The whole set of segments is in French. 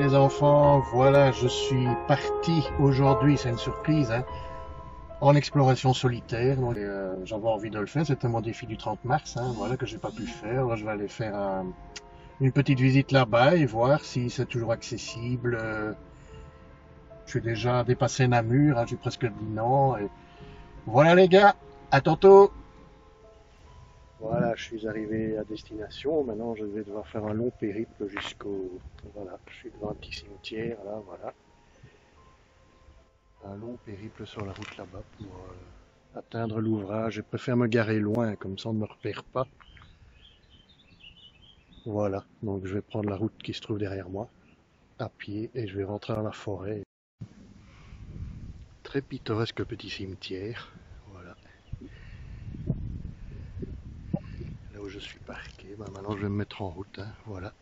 les enfants, voilà, je suis parti aujourd'hui, c'est une surprise, hein, en exploration solitaire. Donc, j'avais envie de le faire, c'était mon défi du 30 mars, hein, voilà, que j'ai pas pu faire. Alors, je vais aller faire une petite visite là-bas et voir si c'est toujours accessible. Je suis déjà dépassé Namur, hein, j'ai presque dit non. Et voilà les gars, à tantôt. Voilà, je suis arrivé à destination. Maintenant, je vais devoir faire un long périple jusqu'au... Voilà, je suis devant un petit cimetière, là, voilà. Un long périple sur la route là-bas pour atteindre l'ouvrage. Je préfère me garer loin, comme ça on ne me repère pas. Voilà, donc je vais prendre la route qui se trouve derrière moi, à pied, et je vais rentrer dans la forêt. Très pittoresque petit cimetière, voilà. Là où je suis parqué, ben maintenant je vais me mettre en route, hein, voilà.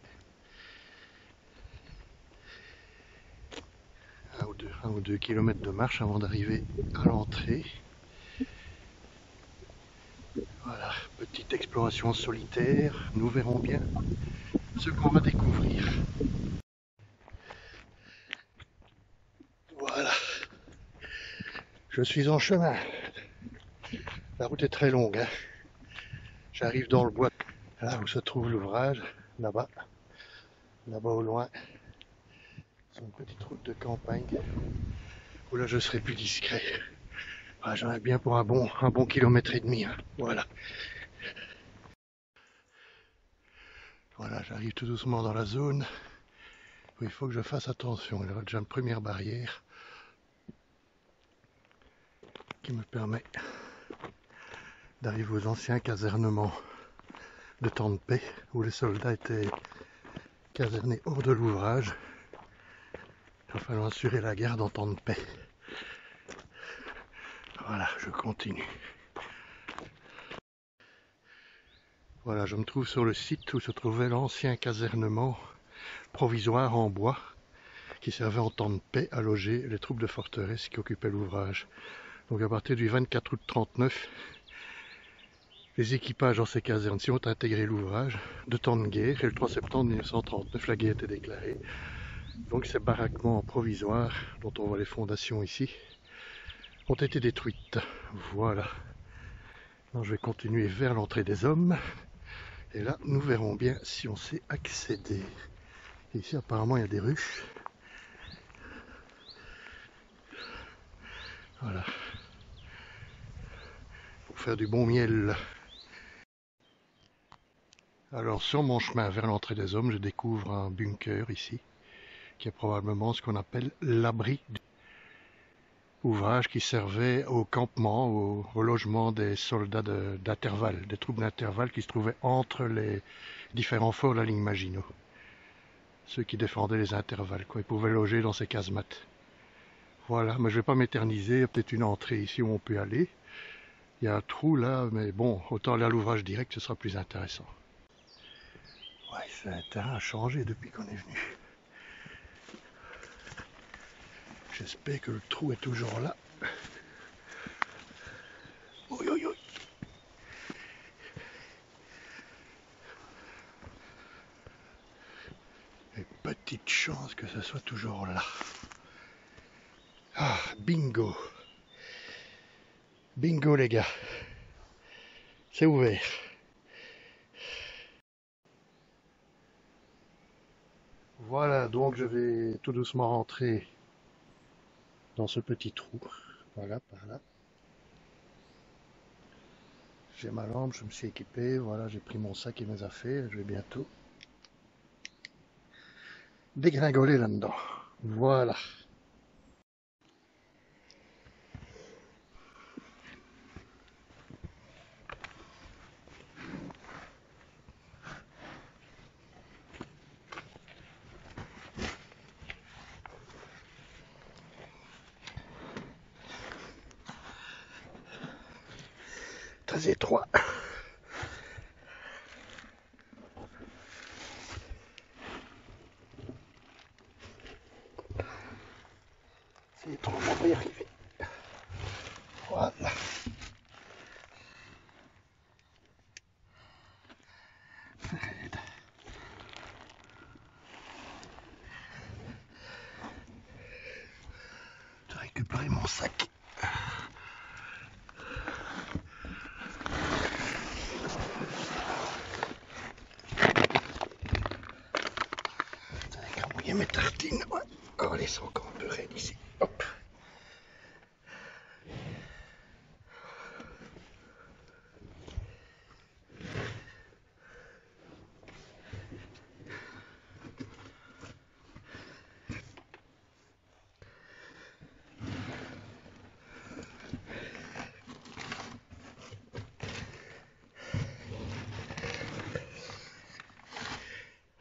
Un ou deux kilomètres de marche avant d'arriver à l'entrée. Voilà, petite exploration solitaire, nous verrons bien ce qu'on va découvrir. Voilà, je suis en chemin. La route est très longue, hein. J'arrive dans le bois, là où se trouve l'ouvrage, là-bas, là-bas au loin. C'est une petite route de campagne, où là je serai plus discret. Ah, j'en ai bien pour un bon kilomètre et demi, hein. Voilà. Voilà, j'arrive tout doucement dans la zone où il faut que je fasse attention. Il y a déjà une première barrière qui me permet d'arriver aux anciens casernements de temps de paix où les soldats étaient casernés hors de l'ouvrage. Il va falloir assurer la garde en temps de paix. Voilà, je continue. Voilà, je me trouve sur le site où se trouvait l'ancien casernement provisoire en bois qui servait en temps de paix à loger les troupes de forteresse qui occupaient l'ouvrage. Donc à partir du 24 août 1939, les équipages dans ces casernes-ci ont intégré l'ouvrage de temps de guerre et le 3 septembre 1939, la guerre était déclarée. Donc ces baraquements provisoires, dont on voit les fondations ici, ont été détruites. Voilà. Donc je vais continuer vers l'entrée des hommes. Et là, nous verrons bien si on sait accéder. Et ici, apparemment, il y a des ruches. Voilà. Pour faire du bon miel. Alors, sur mon chemin vers l'entrée des hommes, je découvre un bunker ici, qui est probablement ce qu'on appelle l'abri du ouvrage qui servait au campement, au logement des soldats d'intervalle, des troupes d'intervalle qui se trouvaient entre les différents forts de la ligne Maginot. Ceux qui défendaient les intervalles, quoi. Ils pouvaient loger dans ces casemates. Voilà, mais je vais pas m'éterniser, il y a peut-être une entrée ici où on peut aller. Il y a un trou là, mais bon, autant aller à l'ouvrage direct, ce sera plus intéressant. Ouais, c'est un terrain changé depuis qu'on est venu. J'espère que le trou est toujours là. Oui, oui, oui. Et petite chance que ce soit toujours là. Ah, bingo. Bingo les gars. C'est ouvert. Voilà, donc je vais tout doucement rentrer dans ce petit trou. Voilà, par là. J'ai ma lampe, je me suis équipé, voilà, j'ai pris mon sac et mes affaires, je vais bientôt dégringoler là-dedans. Voilà. Très étroit. C'est étroit, on va y arriver. Voilà. Fred. mon sac. J'ai mouillé mes tartines. Ouais. Oh, elles sont encore un peu raides ici. Hop.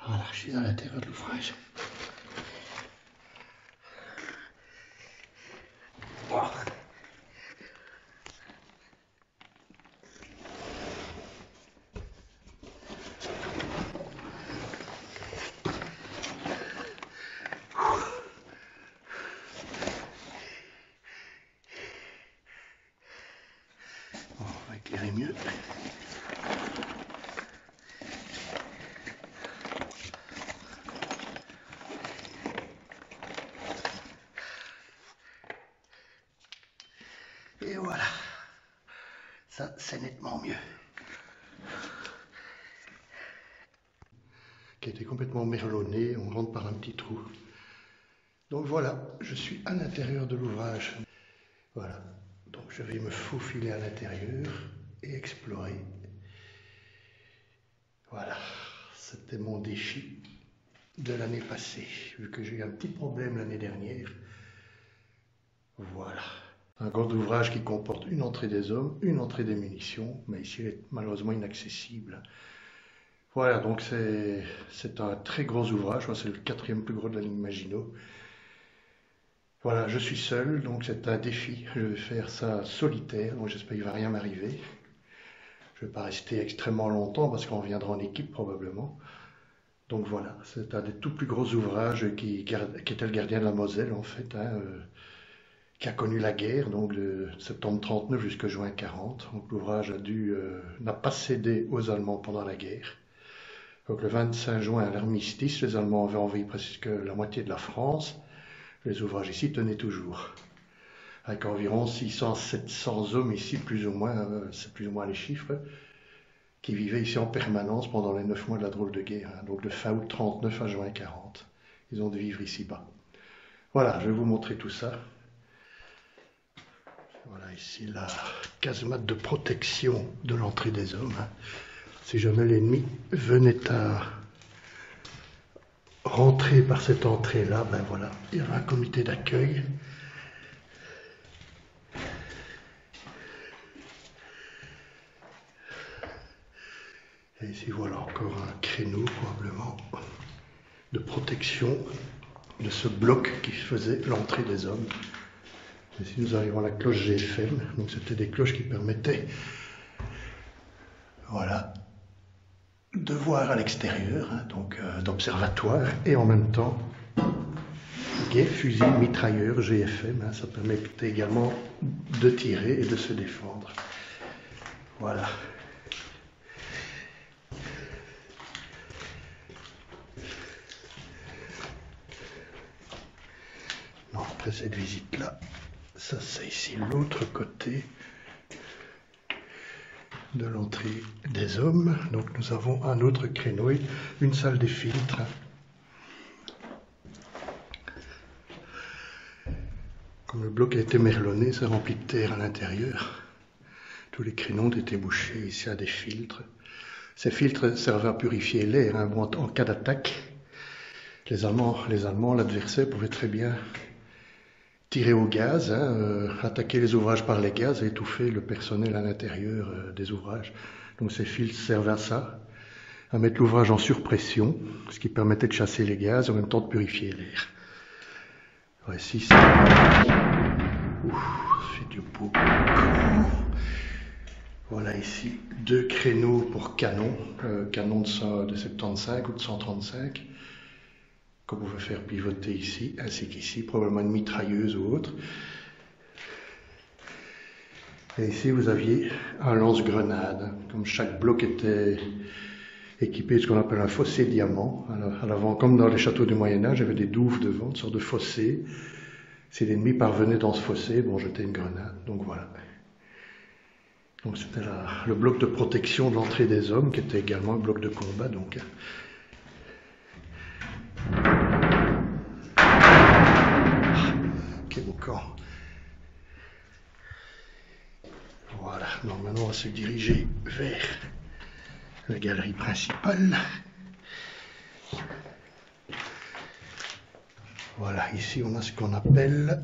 Voilà, je suis à l'intérieur de l'ouvrage. Wow. Bon, on va éclairer mieux. Et voilà, ça c'est nettement mieux. Qui a été complètement merlonné, on rentre par un petit trou. Donc voilà, je suis à l'intérieur de l'ouvrage. Voilà, donc je vais me faufiler à l'intérieur et explorer. Voilà, c'était mon défi de l'année passée, vu que j'ai eu un petit problème l'année dernière. Voilà. Un grand ouvrage qui comporte une entrée des hommes, une entrée des munitions, mais ici il est malheureusement inaccessible. Voilà, donc c'est un très gros ouvrage, c'est le 4e plus gros de la ligne Maginot. Voilà, je suis seul, donc c'est un défi. Je vais faire ça solitaire, donc j'espère qu'il ne va rien m'arriver. Je ne vais pas rester extrêmement longtemps parce qu'on viendra en équipe probablement. Donc voilà, c'est un des tout plus gros ouvrages qui était le gardien de la Moselle en fait, qui a connu la guerre, donc de septembre 39 jusqu'à juin 40. Donc l'ouvrage n'a pas cédé aux Allemands pendant la guerre. Donc le 25 juin à l'armistice, les Allemands avaient envahi presque la moitié de la France. Les ouvrages ici tenaient toujours. Avec environ 600-700 hommes ici, plus ou moins, c'est plus ou moins les chiffres, qui vivaient ici en permanence pendant les 9 mois de la drôle de guerre, donc de fin août 39 à juin 40. Ils ont dû vivre ici-bas. Voilà, je vais vous montrer tout ça. Voilà ici la casemate de protection de l'entrée des hommes. Si jamais l'ennemi venait à rentrer par cette entrée-là, ben voilà, il y aura un comité d'accueil. Et ici voilà encore un créneau probablement de protection de ce bloc qui faisait l'entrée des hommes. Ici nous arrivons à la cloche GFM, donc c'était des cloches qui permettaient, voilà, de voir à l'extérieur, donc d'observatoire, et en même temps guet, fusil, mitrailleur, GFM, ça permettait également de tirer et de se défendre. Voilà. Non, après cette visite-là, ça c'est ici l'autre côté de l'entrée des hommes. Donc nous avons un autre créneau, une salle des filtres. Comme le bloc a été merlonné, c'est rempli de terre à l'intérieur. Tous les créneaux ont été bouchés ici à des filtres. Ces filtres servaient à purifier l'air en cas d'attaque. Les Allemands, l'adversaire pouvait très bien tirer au gaz, attaquer les ouvrages par les gaz et étouffer le personnel à l'intérieur des ouvrages. Donc ces filtres servent à ça, à mettre l'ouvrage en surpression, ce qui permettait de chasser les gaz et en même temps de purifier l'air. Ici, c'est... Ouf, fait du beau. Voilà ici 2 créneaux pour canons, canon de 75 ou de 135, qu'on pouvait faire pivoter ici, ainsi qu'ici, probablement une mitrailleuse ou autre. Et ici vous aviez un lance-grenade, comme chaque bloc était équipé de ce qu'on appelle un fossé diamant. À l'avant, comme dans les châteaux du Moyen-Âge, il y avait des douves devant, une sorte de fossé. Si l'ennemi parvenait dans ce fossé, bon, jeter une grenade. Donc voilà. Donc c'était le bloc de protection de l'entrée des hommes, qui était également un bloc de combat. Donc ok, au camp. Voilà, donc maintenant on va se diriger vers la galerie principale. Voilà, ici on a ce qu'on appelle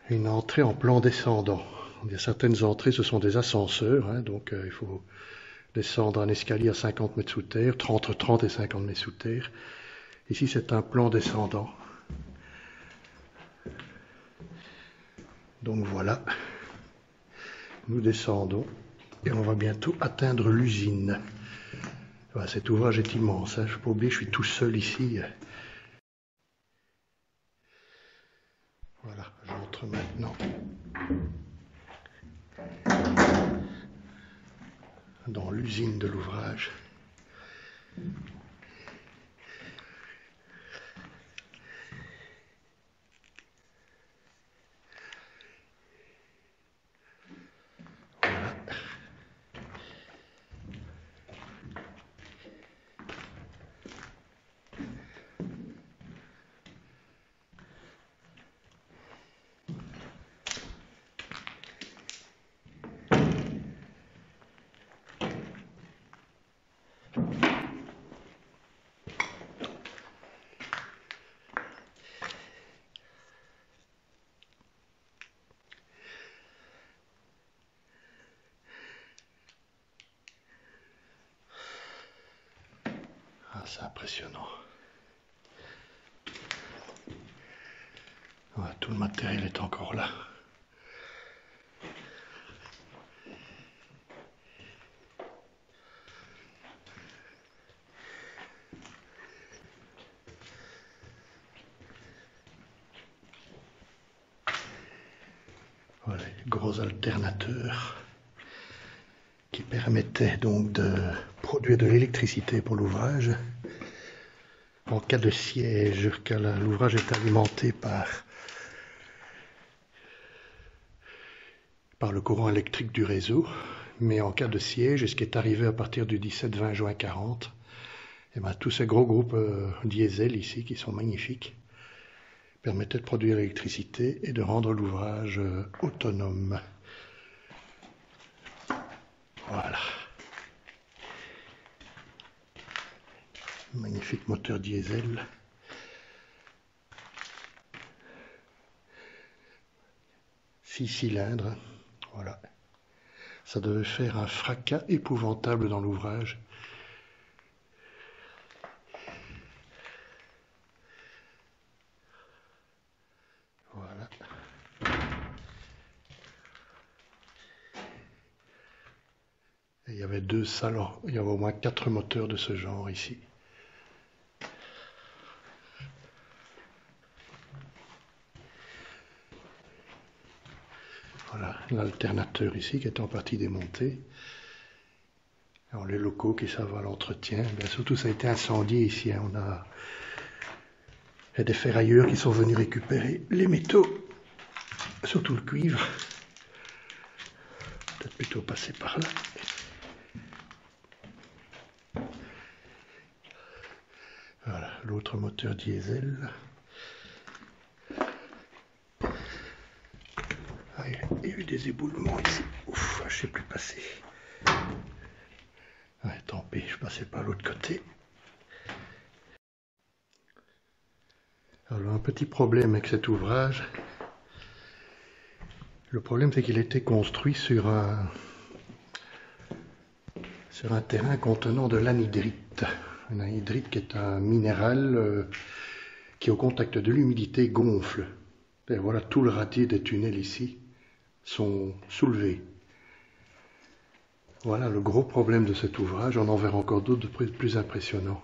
une entrée en plan descendant. Il y a certaines entrées, ce sont des ascenseurs, hein, donc il faut descendre un escalier à 50 mètres sous terre, entre 30 et 50 mètres sous terre. Ici c'est un plan descendant. Donc voilà, nous descendons et on va bientôt atteindre l'usine. Voilà, cet ouvrage est immense, hein, je ne peux pas oublier, je suis tout seul ici. Voilà, j'entre maintenant dans l'usine de l'ouvrage. C'est impressionnant. Ouais, tout le matériel est encore là. Voilà, gros alternateurs qui permettaient donc de produire de l'électricité pour l'ouvrage. En cas de siège, car l'ouvrage est alimenté par le courant électrique du réseau, mais en cas de siège, et ce qui est arrivé à partir du 17-20 juin 40, et ben, tous ces gros groupes diesel ici, qui sont magnifiques, permettaient de produire l'électricité et de rendre l'ouvrage autonome. Voilà. Magnifique moteur diesel. Six cylindres. Voilà. Ça devait faire un fracas épouvantable dans l'ouvrage. Voilà. Et il y avait deux salons. Il y avait au moins 4 moteurs de ce genre ici. Voilà, l'alternateur ici qui est en partie démonté. Alors les locaux qui servent à l'entretien, bien surtout ça a été incendié ici. Hein. Il y a des ferrailleurs qui sont venus récupérer les métaux, surtout le cuivre. Peut-être plutôt passer par là. Voilà, l'autre moteur diesel. Ah, il y a eu des éboulements ici. Ouf, je ne sais plus passer. Ouais, tant pis, je passais par l'autre côté. Alors, un petit problème avec cet ouvrage. Le problème, c'est qu'il a été construit sur un terrain contenant de l'anhydrite. Un anhydrite qui est un minéral qui, au contact de l'humidité, gonfle. Et voilà, tout le radier des tunnels ici sont soulevés. Voilà le gros problème de cet ouvrage. On en verra encore d'autres plus impressionnants.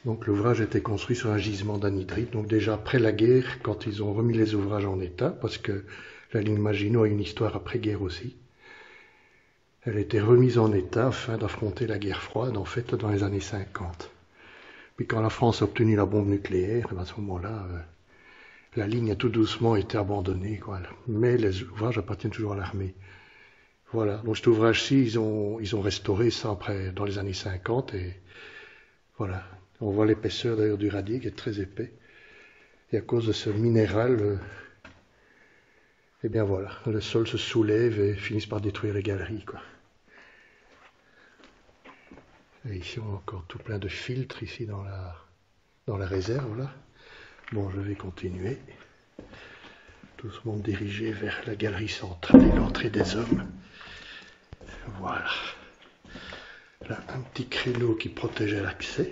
Donc l'ouvrage a été construit sur un gisement d'anhydrite. Donc déjà après la guerre, quand ils ont remis les ouvrages en état, parce que la ligne Maginot a une histoire après-guerre aussi, elle a été remise en état afin d'affronter la guerre froide, en fait, dans les années 50. Puis quand la France a obtenu la bombe nucléaire, à ce moment-là, la ligne a tout doucement été abandonnée, quoi. Mais les ouvrages appartiennent toujours à l'armée. Voilà, donc cet ouvrage-ci, ils ont restauré ça après, dans les années 50, et voilà. On voit l'épaisseur d'ailleurs du radier qui est très épais. Et à cause de ce minéral, eh bien voilà, le sol se soulève et finit par détruire les galeries, quoi. Et ici, on a encore tout plein de filtres, ici dans la réserve, là. Bon, je vais continuer. Doucement me diriger vers la galerie centrale et l'entrée des hommes. Voilà. Là, un petit créneau qui protégeait l'accès.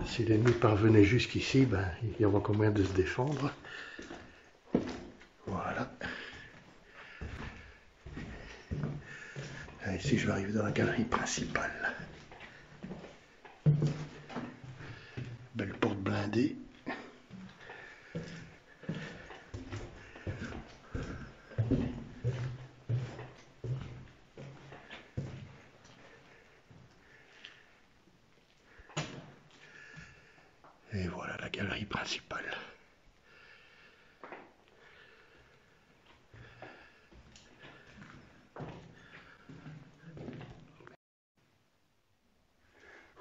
Si l'ennemi parvenait jusqu'ici, ben, il y aura encore moyen de se défendre. Voilà. Et ici, je vais arriver dans la galerie principale. Belle porte blindée. Et voilà la galerie principale.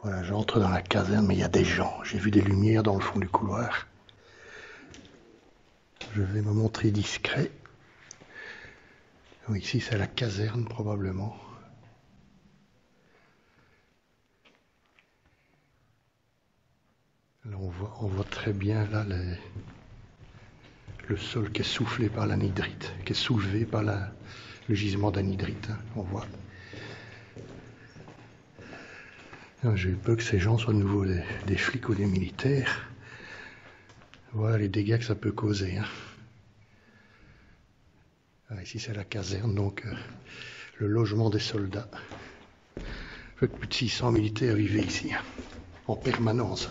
Voilà, j'entre dans la caserne, mais il y a des gens. J'ai vu des lumières dans le fond du couloir. Je vais me montrer discret. Oui, ici c'est la caserne probablement. Là on voit très bien là le sol qui est soufflé par l'anhydrite, qui est soulevé par le gisement d'anhydrite, hein, on voit. J'ai eu peur que ces gens soient de nouveau des flics ou des militaires. Voilà les dégâts que ça peut causer. Hein. Ah, ici c'est la caserne, donc le logement des soldats. Plus de 600 militaires vivaient ici, hein, en permanence.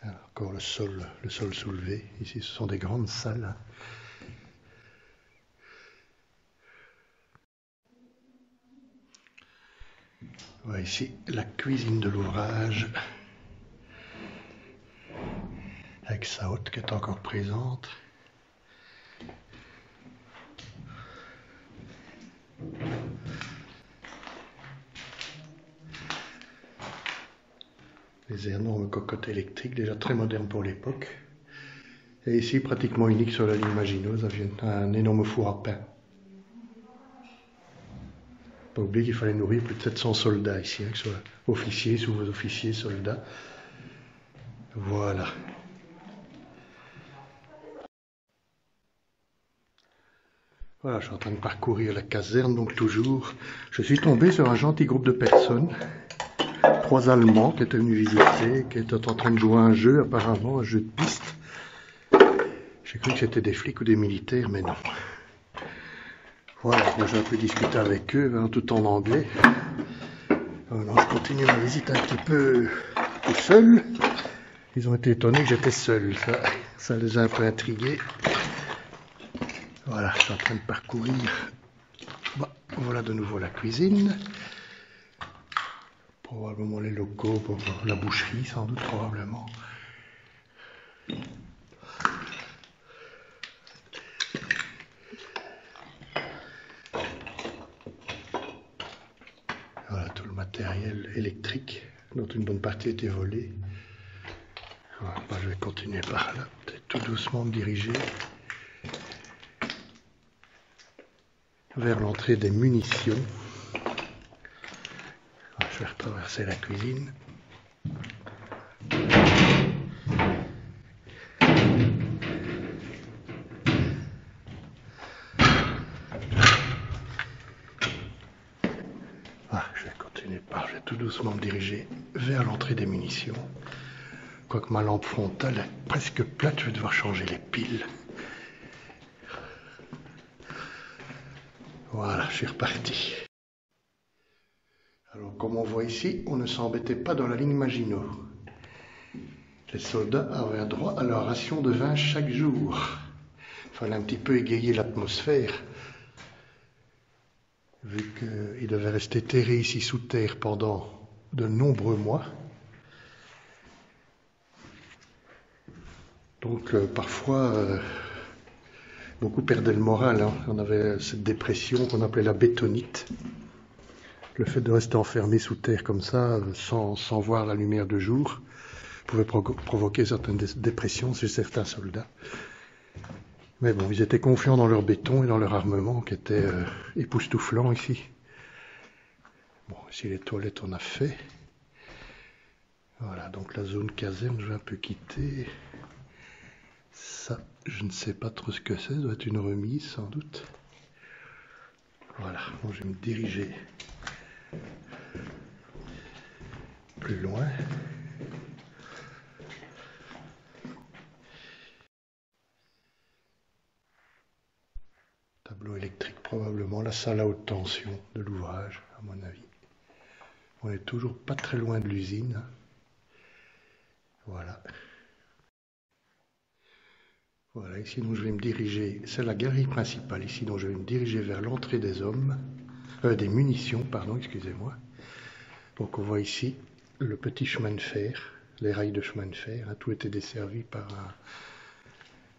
Alors, encore le sol soulevé. Ici ce sont des grandes salles. Hein. Voilà ici la cuisine de l'ouvrage, avec sa hotte qui est encore présente. Les énormes cocottes électriques, déjà très modernes pour l'époque. Et ici, pratiquement unique sur la ligne Maginot, ça vient un énorme four à pain. Pas oublier qu'il fallait nourrir plus de 700 soldats ici, hein, que ce soit officiers, sous-officiers, soldats. Voilà. Voilà, je suis en train de parcourir la caserne, donc toujours. Je suis tombé sur un gentil groupe de personnes. 3 Allemands qui étaient venus visiter, qui étaient en train de jouer à un jeu, apparemment, un jeu de piste. J'ai cru que c'était des flics ou des militaires, mais non. Voilà, moi j'ai un peu discuté avec eux, hein, tout en anglais. Alors, je continue ma visite un petit peu tout seul. Ils ont été étonnés que j'étais seul, ça les a un peu intrigués. Voilà, je suis en train de parcourir. Bon, voilà de nouveau la cuisine. Probablement les locaux pour la boucherie, sans doute, probablement. Voilà tout le matériel électrique, dont une bonne partie a été volée. Voilà, bah, je vais continuer par là, peut-être tout doucement me diriger vers l'entrée des munitions. Voilà, je vais retraverser la cuisine. Je vais tout doucement me diriger vers l'entrée des munitions. Quoique ma lampe frontale est presque plate, je vais devoir changer les piles. Voilà, je suis reparti. Alors, comme on voit ici, on ne s'embêtait pas dans la ligne Maginot. Les soldats avaient droit à leur ration de vin chaque jour. Il fallait un petit peu égayer l'atmosphère, vu qu'il devait rester terré ici sous terre pendant de nombreux mois. Donc parfois, beaucoup perdaient le moral, hein. On avait cette dépression qu'on appelait la bétonite. Le fait de rester enfermé sous terre comme ça, sans voir la lumière du jour, pouvait provoquer certaines dépressions chez certains soldats. Mais bon, ils étaient confiants dans leur béton et dans leur armement qui était époustouflant ici. Bon, ici les toilettes on a fait. Voilà, donc la zone caserne, je vais un peu quitter. Ça, je ne sais pas trop ce que c'est, ça doit être une remise sans doute. Voilà, donc je vais me diriger plus loin. Tableau électrique, probablement la salle à haute tension de l'ouvrage, à mon avis. On n'est toujours pas très loin de l'usine. Voilà. Voilà, ici donc je vais me diriger, c'est la galerie principale ici, donc je vais me diriger vers l'entrée des hommes, des munitions, pardon, excusez-moi. Donc on voit ici le petit chemin de fer, les rails de chemin de fer, hein, tout était desservi par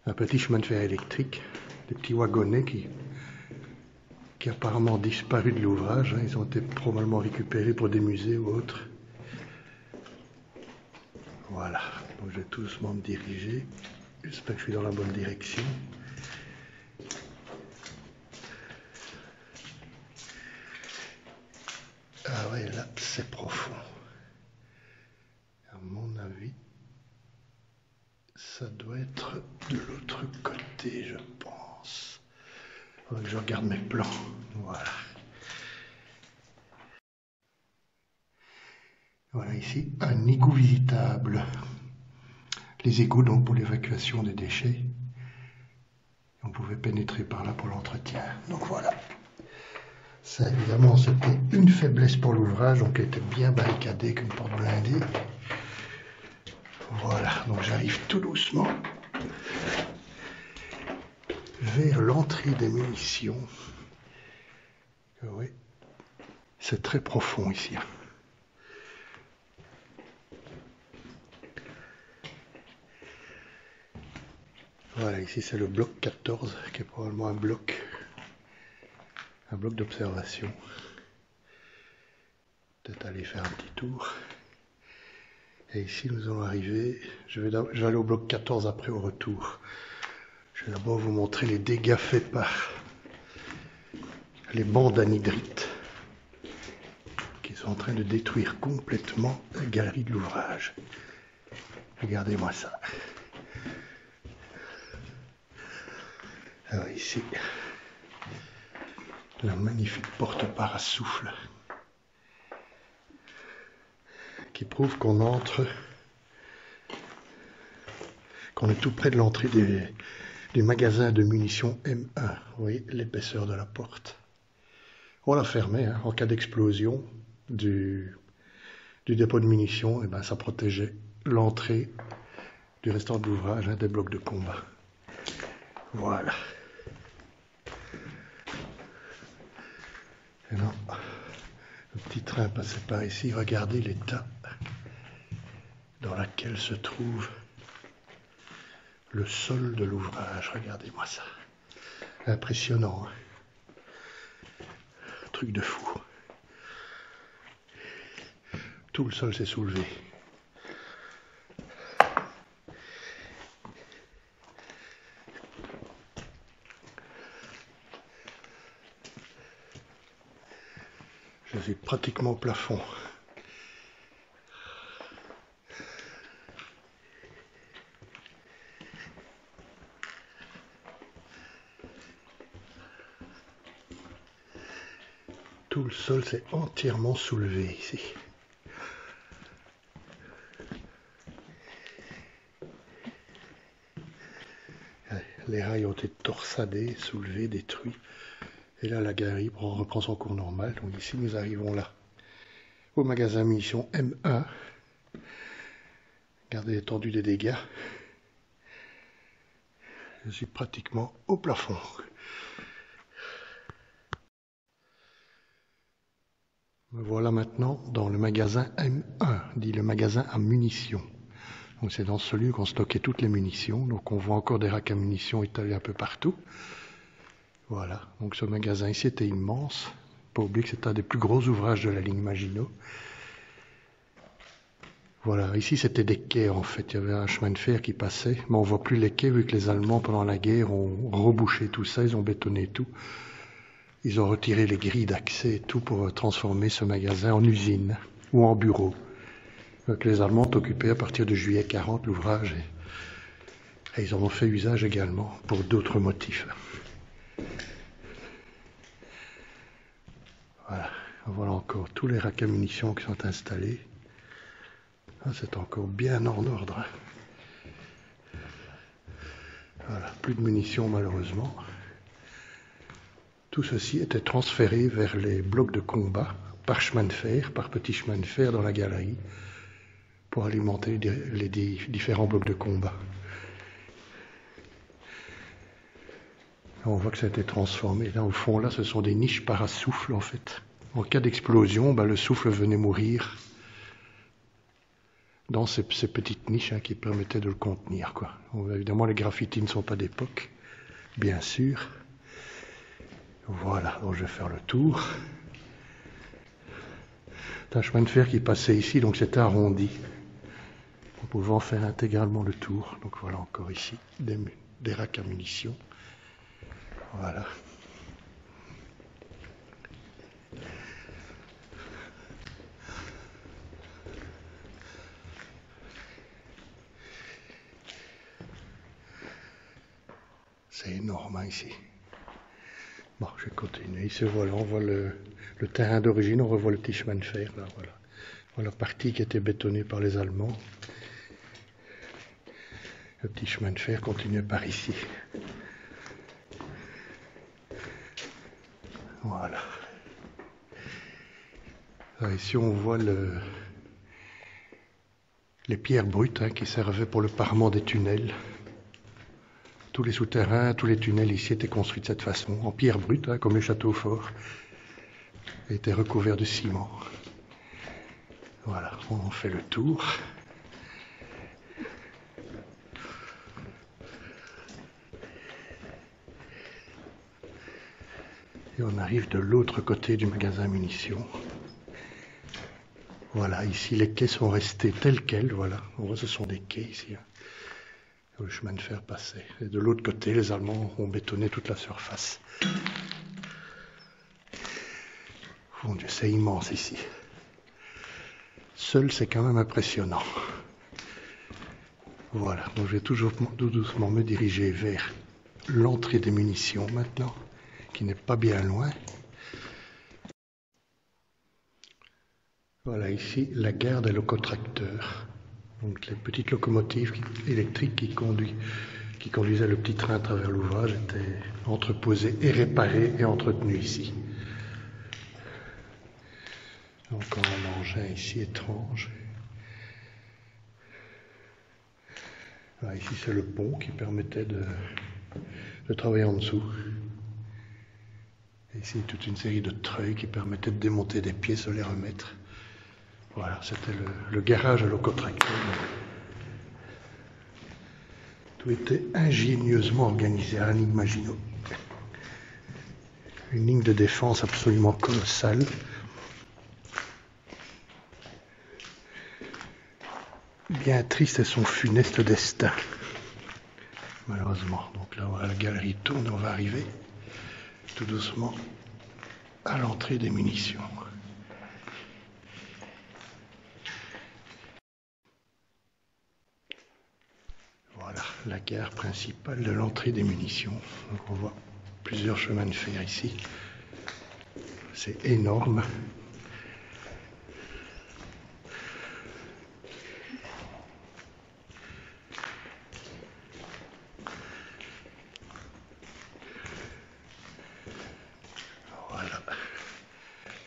un petit chemin de fer électrique, des petits wagonnets qui apparemment ont disparu de l'ouvrage, hein, ils ont été probablement récupérés pour des musées ou autres. Voilà, donc je vais tout doucement me diriger. J'espère que je suis dans la bonne direction. Ah ouais, là, c'est profond. À mon avis, ça doit être de l'autre côté, je pense. Faudrait que je regarde mes plans. Voilà. Voilà ici, un égout visitable. Les égouts, donc, pour l'évacuation des déchets. On pouvait pénétrer par là pour l'entretien. Donc voilà. Ça, évidemment, c'était une faiblesse pour l'ouvrage, donc elle était bien barricadée qu'une porte blindée. Voilà, donc j'arrive tout doucement vers l'entrée des munitions. Oui, c'est très profond ici. Voilà, ici c'est le bloc 14, qui est probablement un bloc d'observation. Peut-être aller faire un petit tour. Et ici nous allons arriver, je vais aller au bloc 14 après au retour. Je vais d'abord vous montrer les dégâts faits par les bandes anhydrites qui sont en train de détruire complètement la galerie de l'ouvrage. Regardez-moi ça. Alors ici, la magnifique porte parasouffle qui prouve qu'on est tout près de l'entrée du magasin de munitions M1. Vous voyez l'épaisseur de la porte. On l'a fermée, hein, en cas d'explosion du dépôt de munitions, et ben, ça protégeait l'entrée du restant de l'ouvrage, hein, des blocs de combat. Voilà. Et non, le petit train passait par ici. Regardez l'état dans lequel se trouve le sol de l'ouvrage. Regardez-moi ça. Impressionnant. Hein. Truc de fou. Tout le sol s'est soulevé. Je suis pratiquement au plafond. Tout le sol s'est entièrement soulevé ici. Les rails ont été torsadés, soulevés, détruits. Et là, la galerie reprend son cours normal. Donc ici, nous arrivons là, au magasin munitions M1. Regardez l'étendue des dégâts. Je suis pratiquement au plafond. Me voilà maintenant dans le magasin M1, dit le magasin à munitions. Donc c'est dans celui qu'on stockait toutes les munitions. Donc on voit encore des racks à munitions étalés un peu partout. Voilà, donc ce magasin ici était immense. Pas oublier que c'est un des plus gros ouvrages de la ligne Maginot. Voilà, ici c'était des quais en fait, il y avait un chemin de fer qui passait, mais on voit plus les quais vu que les Allemands pendant la guerre ont rebouché tout ça, ils ont bétonné tout. Ils ont retiré les grilles d'accès et tout pour transformer ce magasin en usine ou en bureau. Donc les Allemands ont occupé à partir de juillet 40 l'ouvrage et ils en ont fait usage également pour d'autres motifs. Voilà encore tous les racks à munitions qui sont installés. C'est encore bien en ordre. Voilà, plus de munitions malheureusement. Tout ceci était transféré vers les blocs de combat par chemin de fer, par petits chemins de fer dans la galerie, pour alimenter les différents blocs de combat. On voit que ça a été transformé. Là, au fond, là, ce sont des niches parasouffles en fait. En cas d'explosion, le souffle venait mourir dans ces petites niches qui permettaient de le contenir, quoi. Bon, évidemment, les graffitis ne sont pas d'époque, bien sûr. Voilà, donc je vais faire le tour. C'est un chemin de fer qui passait ici, donc c'était arrondi. On pouvait en faire intégralement le tour. Donc voilà encore ici des racks à munitions. Voilà. C'est énorme ici. Bon, je vais continuer. Ici, voilà, on voit le terrain d'origine, on revoit le petit chemin de fer. Là, voilà. Voilà la partie qui a été bétonnée par les Allemands. Le petit chemin de fer continue par ici. Voilà. Là, ici, on voit les pierres brutes qui servaient pour le parement des tunnels. Tous les souterrains, tous les tunnels ici étaient construits de cette façon, en pierre brute, comme le château fort, et étaient recouverts de ciment. Voilà, on fait le tour. Et on arrive de l'autre côté du magasin munitions. Voilà, ici les quais sont restés tels quels, voilà. On voit ce sont des quais ici. Le chemin de fer passait. Et de l'autre côté, les Allemands ont bétonné toute la surface. Mon Dieu, c'est immense ici. Seul, c'est quand même impressionnant. Voilà, donc je vais toujours tout doucement me diriger vers l'entrée des munitions maintenant, qui n'est pas bien loin. Voilà ici la gare des locotracteurs. Donc les petites locomotives électriques qui conduisaient le petit train à travers l'ouvrage étaient entreposées et réparées et entretenues ici. Encore un engin ici étrange. Voilà, ici c'est le pont qui permettait de travailler en dessous. Et ici toute une série de treuils qui permettaient de démonter des pièces et les remettre. Voilà, c'était le garage à locotracteur. Tout était ingénieusement organisé à la ligne Maginot. Une ligne de défense absolument colossale. Bien triste est son funeste destin. Malheureusement. Donc là, voilà, la galerie tourne, on va arriver tout doucement à l'entrée des munitions. Voilà, la gare principale de l'entrée des munitions. Donc on voit plusieurs chemins de fer ici. C'est énorme. Voilà.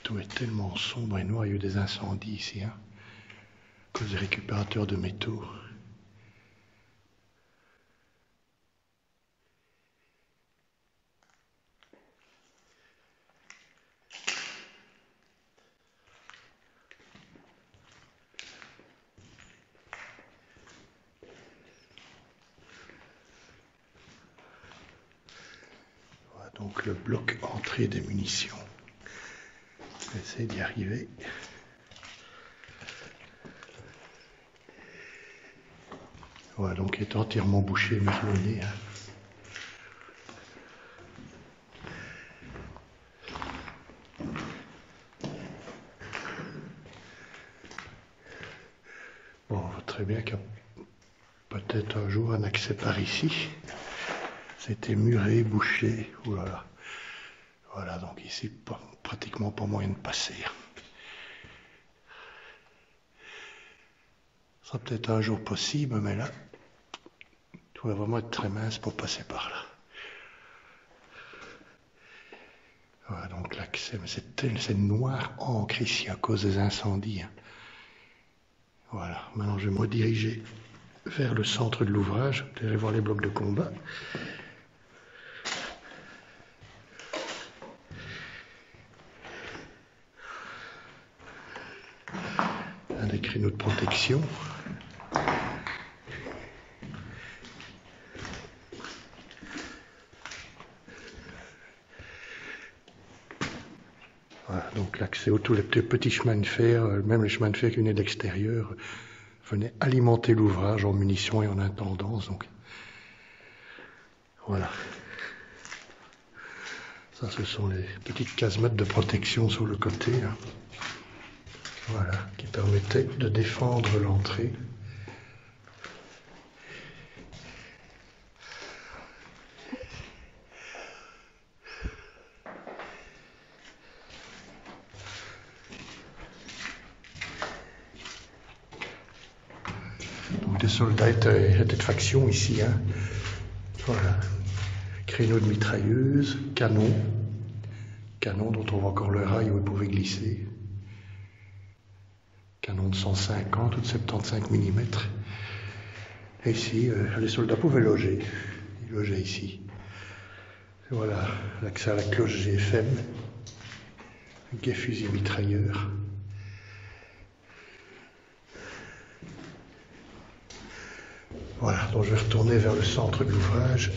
Tout est tellement sombre et noir, il y a eu des incendies ici, à cause des récupérateurs de métaux. donc le bloc entrée des munitions. Je vais essayer d'y arriver. Voilà, donc il est entièrement bouché, merlonné. Bon, on voit très bien qu'il y a peut-être un jour un accès par ici. C'était muré, bouché. Ouh là là. Voilà, donc ici, pratiquement pas moyen de passer. Ce sera peut-être un jour possible, mais là, il doit vraiment être très mince pour passer par là. Voilà, donc l'accès, mais c'est noir encre ici à cause des incendies. Voilà, maintenant je vais me rediriger vers le centre de l'ouvrage, je vais aller voir les blocs de combat. Un des créneaux de protection. Voilà, donc l'accès tous les petits chemins de fer, même les chemins de fer qui venaient de l'extérieur, venaient alimenter l'ouvrage en munitions et en intendance. Donc voilà. Ça, ce sont les petites casemates de protection sur le côté. Voilà, qui permettaient de défendre l'entrée. Donc des soldats étaient de faction ici. Voilà. Créneaux de mitrailleuses, canons dont on voit encore le rail où ils pouvaient glisser. Canon de 150 ou de 75 mm. Et ici, les soldats pouvaient loger. Ils logeaient ici. Et voilà, l'accès à la cloche GFM, guet fusil mitrailleur. Voilà, donc je vais retourner vers le centre de l'ouvrage.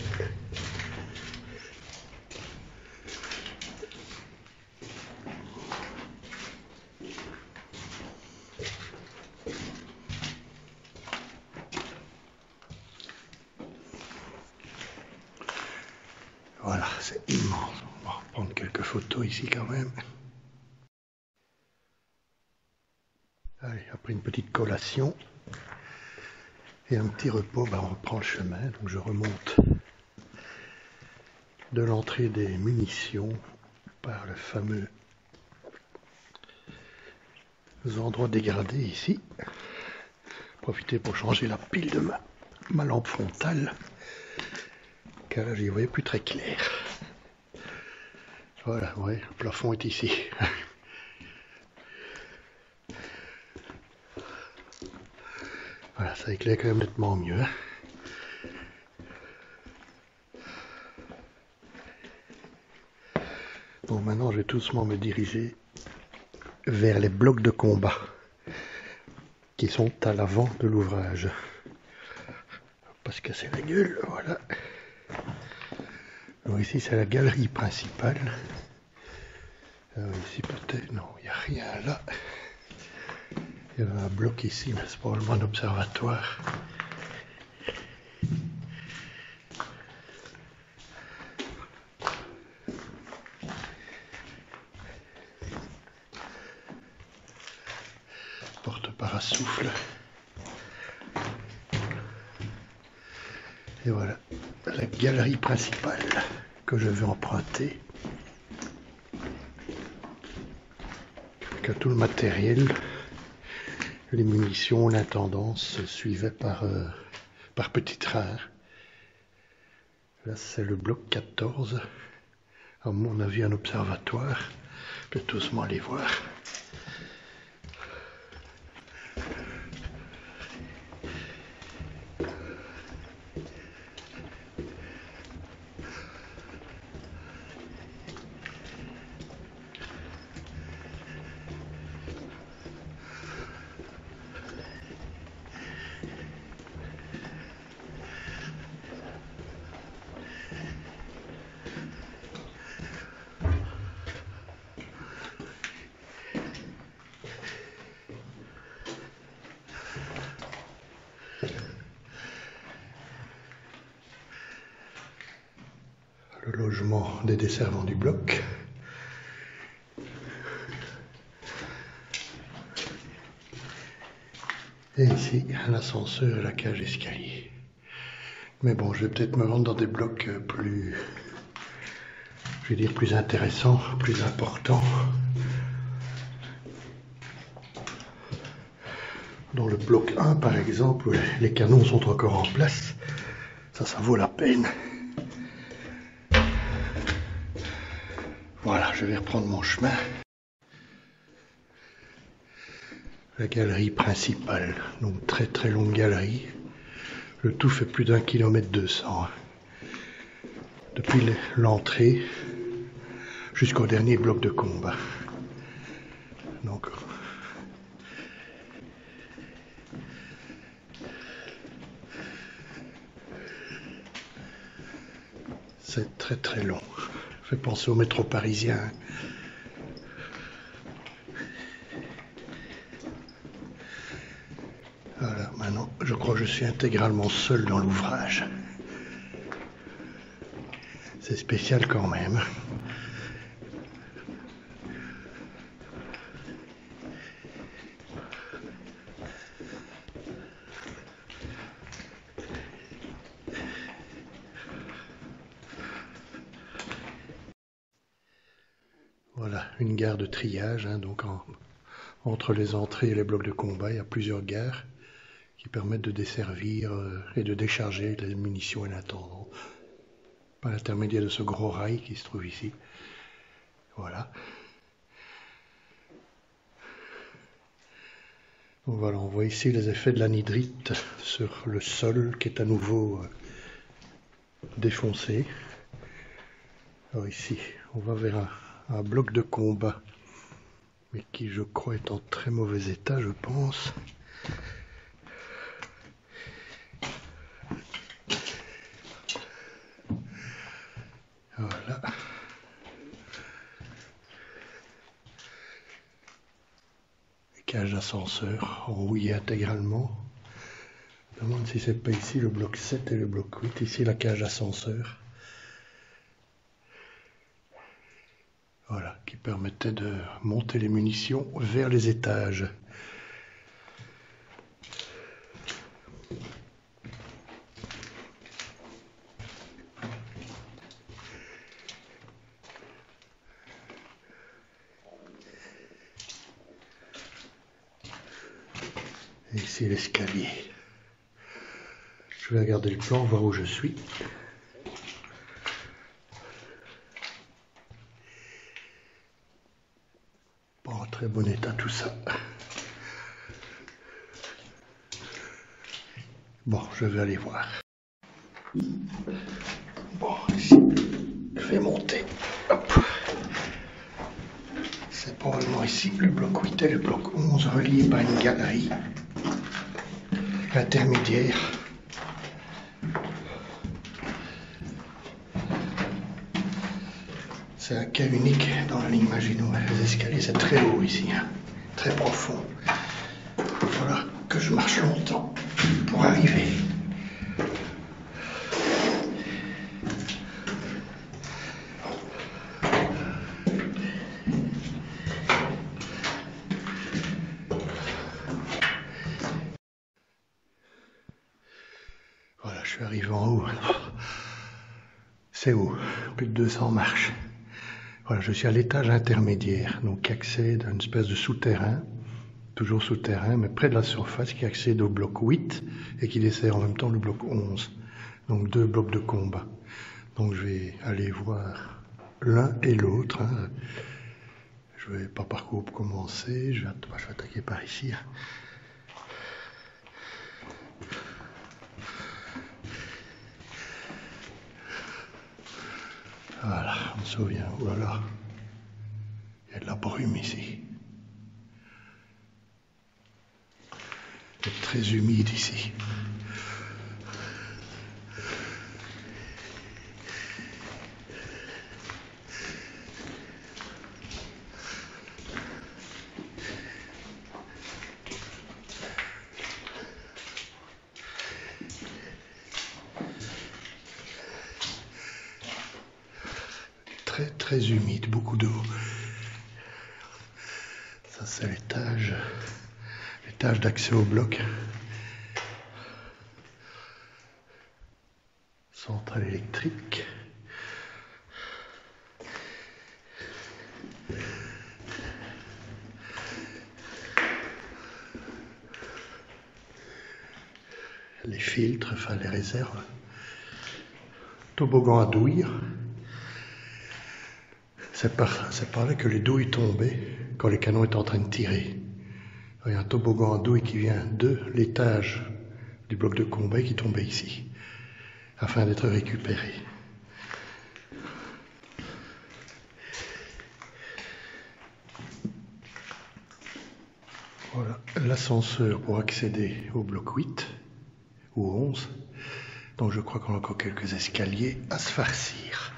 Voilà, c'est immense. On va reprendre quelques photos ici quand même. Allez, après une petite collation et un petit repos, on reprend le chemin. Donc je remonte de l'entrée des munitions par le fameux endroit dégradé ici. Profiter pour changer la pile de ma lampe frontale, car là j'y voyais plus très clair. Voilà, ouais, le plafond est ici. Voilà, ça éclaire quand même nettement mieux. Bon, maintenant je vais tout doucement me diriger vers les blocs de combat qui sont à l'avant de l'ouvrage. Pas se casser la gueule, voilà. Alors ici c'est la galerie principale. Alors ici peut-être, non, il n'y a rien là. Il y avait un bloc ici, mais c'est probablement un observatoire. Porte-parasouffle. Et voilà, la galerie principale que je vais emprunter. Avec tout le matériel, les munitions, l'intendance suivaient par petits trains. Là, c'est le bloc 14. À mon avis, un observatoire. Je vais doucement aller voir. le logement des desservants du bloc. Et ici, l'ascenseur et la cage escalier. Mais bon, je vais peut-être me rendre dans des blocs plus, je vais dire plus intéressants, plus importants. Dans le bloc 1, par exemple, où les canons sont encore en place, ça vaut la peine. Voilà, je vais reprendre mon chemin. La galerie principale, donc très très longue galerie. Le tout fait plus d'1 km 200. Depuis l'entrée jusqu'au dernier bloc de combat. Donc, c'est très très long. Ça fait penser au métro parisien. Voilà, maintenant, je crois que je suis intégralement seul dans l'ouvrage. C'est spécial quand même. Voilà, une gare de triage, hein, donc entre les entrées et les blocs de combat, il y a plusieurs gares qui permettent de desservir et de décharger les munitions et l'intendant par l'intermédiaire de ce gros rail qui se trouve ici. Voilà. Donc voilà, on voit ici les effets de l'anhydrite sur le sol qui est à nouveau défoncé. Alors ici, on va vers un bloc de combat, mais qui je crois est en très mauvais état, je pense. Voilà. Cage d'ascenseur rouillé intégralement. Je me demande si c'est pas ici le bloc 7 et le bloc 8. Ici la cage d'ascenseur. Voilà, qui permettait de monter les munitions vers les étages. Et ici l'escalier. Je vais regarder le plan, voir où je suis. Pas en très bon état tout ça. Bon, je vais aller voir. Bon, ici, je vais monter. Hop. C'est probablement ici le bloc 8 et le bloc 11 reliés par une galerie intermédiaire. C'est un cas unique dans la ligne Maginot. Les escaliers, c'est très haut ici, hein, très profond. Il va falloir que je marche longtemps pour arriver. Voilà, je suis arrivé en haut. C'est haut, plus de 200 marches. Voilà, je suis à l'étage intermédiaire, donc qui accède à une espèce de souterrain, toujours souterrain, mais près de la surface, qui accède au bloc 8 et qui dessert en même temps le bloc 11. Donc 2 blocs de combat. Donc je vais aller voir l'un et l'autre. Hein. Je vais pas par quoi commencer, je vais attaquer par ici. Hein. Voilà, on me souvient, oh là là, il y a de la brume ici. C'est très humide ici. très humide, beaucoup d'eau. Ça c'est l'étage d'accès au bloc. Centrale électrique. Les filtres, enfin les réserves. Toboggan à douille. C'est par là que les douilles tombaient quand les canons étaient en train de tirer. Il y a un toboggan à douille qui vient de l'étage du bloc de combat qui tombait ici, afin d'être récupéré. Voilà l'ascenseur pour accéder au bloc 8 ou 11. Donc je crois qu'on a encore quelques escaliers à se farcir.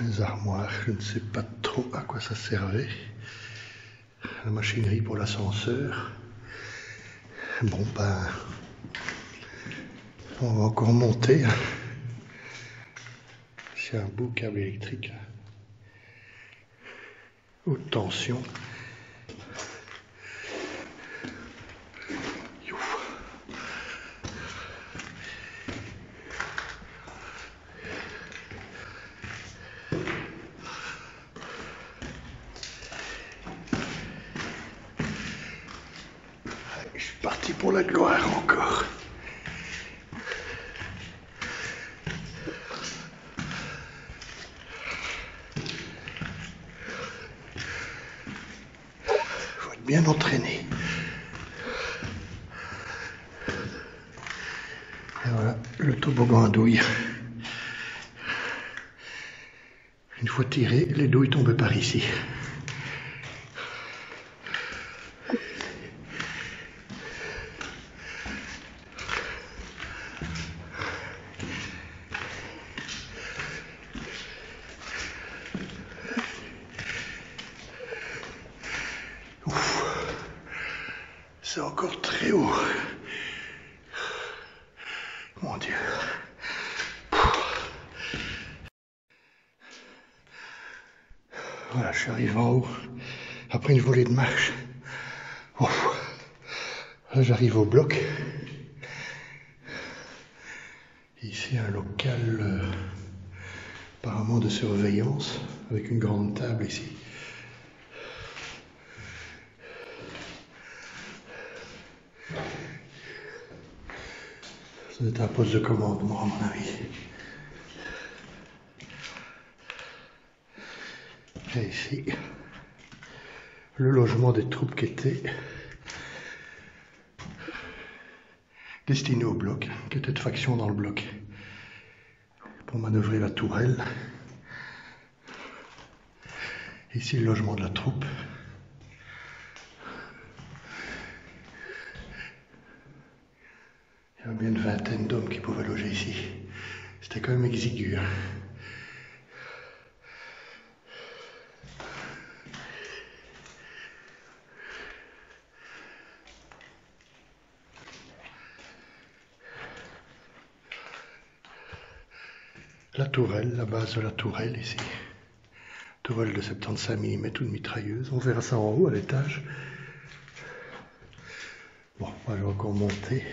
Les armoires, je ne sais pas trop à quoi ça servait. La machinerie pour l'ascenseur. Bon ben, on va encore monter. C'est un beau câble électrique. Haute tension. Je suis parti pour la gloire encore. Faut être bien entraîné. Et voilà, le toboggan à douille. Une fois tiré, les douilles tombaient par ici. C'est encore très haut. Mon Dieu. Voilà, je suis arrivé en haut. Après une volée de marche. Là, j'arrive au bloc. Ici, un local apparemment de surveillance, avec une grande table ici. C'est un poste de commandement, à mon avis. Et ici, le logement des troupes qui étaient destinées au bloc, qui étaient de faction dans le bloc, pour manœuvrer la tourelle. Ici, le logement de la troupe. Il y avait bien une vingtaine d'hommes qui pouvaient loger ici. C'était quand même exigu. La tourelle, la base de la tourelle ici. Tourelle de 75 mm ou de mitrailleuse. On verra ça en haut à l'étage. Bon, moi je vais encore monter.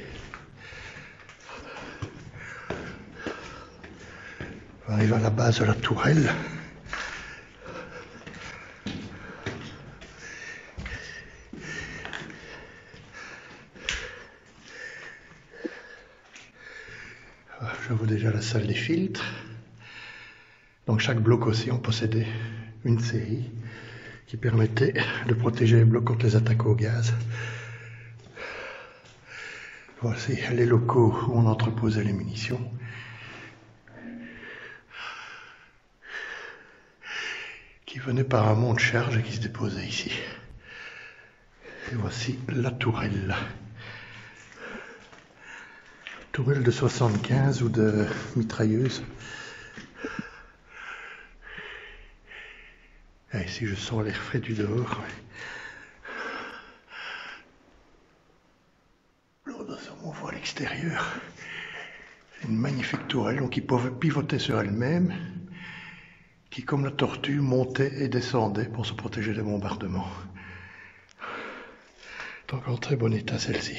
On arrive à la base de la tourelle. Je vois déjà la salle des filtres. Donc chaque bloc aussi en possédait une série qui permettait de protéger les blocs contre les attaques au gaz. Voici les locaux où on entreposait les munitions. Qui venaient par un mont de charge et qui se déposaient ici. Et voici la tourelle. Tourelle de 75 ou de mitrailleuse. Et ici je sens l'air frais du dehors. L'eau on voit à l'extérieur. Une magnifique tourelle donc qui pouvait pivoter sur elle-même, qui comme la tortue montait et descendait pour se protéger des bombardements. Donc en très bon état celle-ci.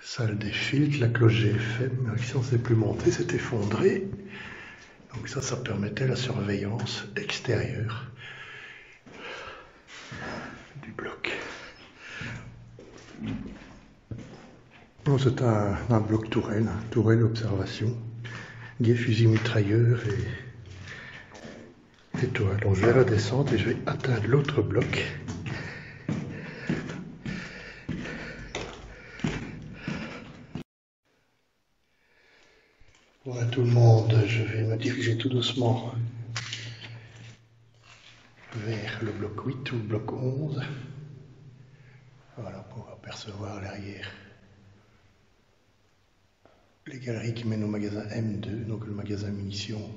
Salle des filtres, la cloche GFM, mais si on ne sait plus monter, s'est effondrée. Donc ça permettait la surveillance extérieure du bloc. C'est un bloc tourelle, tourelle observation, guet fusil mitrailleur et toile. Donc je vais redescendre et je vais atteindre l'autre bloc. Voilà tout le monde, je vais me diriger tout doucement vers le bloc 8 ou le bloc 11. Voilà, pour apercevoir l'arrière. Les galeries qui mènent au magasin M2, donc le magasin munitions.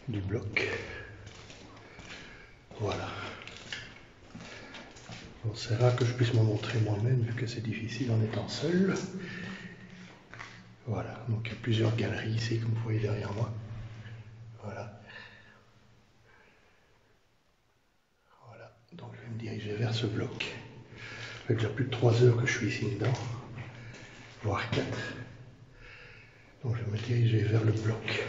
Du bloc. Voilà. Bon, c'est rare que je puisse m'en montrer moi-même vu que c'est difficile en étant seul. Voilà, donc il y a plusieurs galeries ici comme vous voyez derrière moi. Voilà. Voilà, donc je vais me diriger vers ce bloc. Ça fait déjà plus de 3 heures que je suis ici dedans, voire 4. Donc je vais me diriger vers le bloc.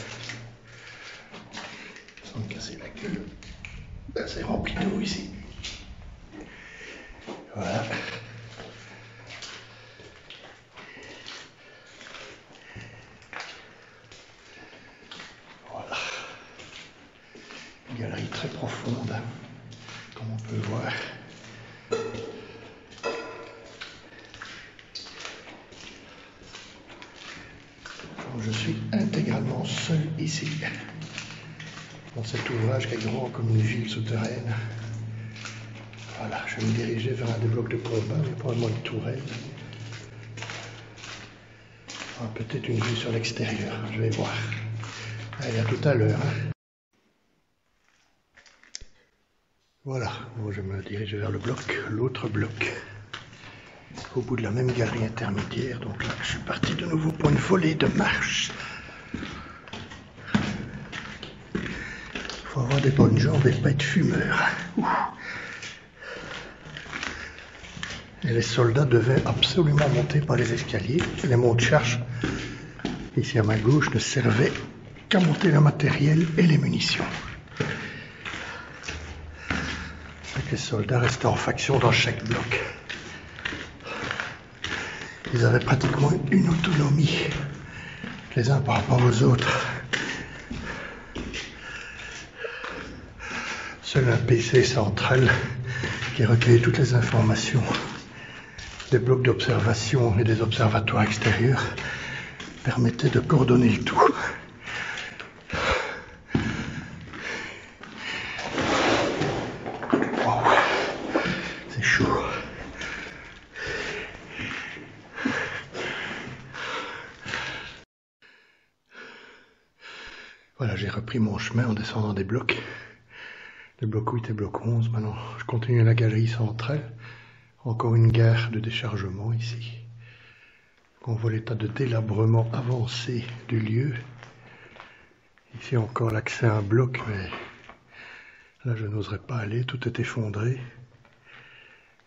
Sans me casser la gueule. Ben, c'est rempli d'eau ici. Voilà. Voilà. Une galerie très profonde, comme on peut voir. Donc je suis intégralement seul ici, dans cet ouvrage qui est grand comme une ville souterraine. Voilà, je vais me diriger vers un des blocs de combat, mais probablement une tourelle. Ah, peut-être une vue sur l'extérieur, je vais voir. Allez, à tout à l'heure. Voilà, bon, je me dirige vers le bloc, l'autre bloc. Au bout de la même galerie intermédiaire, donc là, je suis parti de nouveau pour une volée de marche. Il faut avoir des bonnes jambes et pas être fumeur. Ouh. Et les soldats devaient absolument monter par les escaliers. Les monts de charge, ici à ma gauche, ne servaient qu'à monter le matériel et les munitions. Les soldats restaient en faction dans chaque bloc. Ils avaient pratiquement une autonomie, les uns par rapport aux autres. Seul un PC central qui recueillait toutes les informations des blocs d'observation et des observatoires extérieurs permettait de coordonner le tout. Wow, c'est chaud. Voilà, j'ai repris mon chemin en descendant des blocs. Le bloc 8 et bloc 11. Maintenant, je continue la galerie centrale. Encore une gare de déchargement ici. On voit l'état de délabrement avancé du lieu. Ici encore l'accès à un bloc, mais là je n'oserais pas aller, tout est effondré.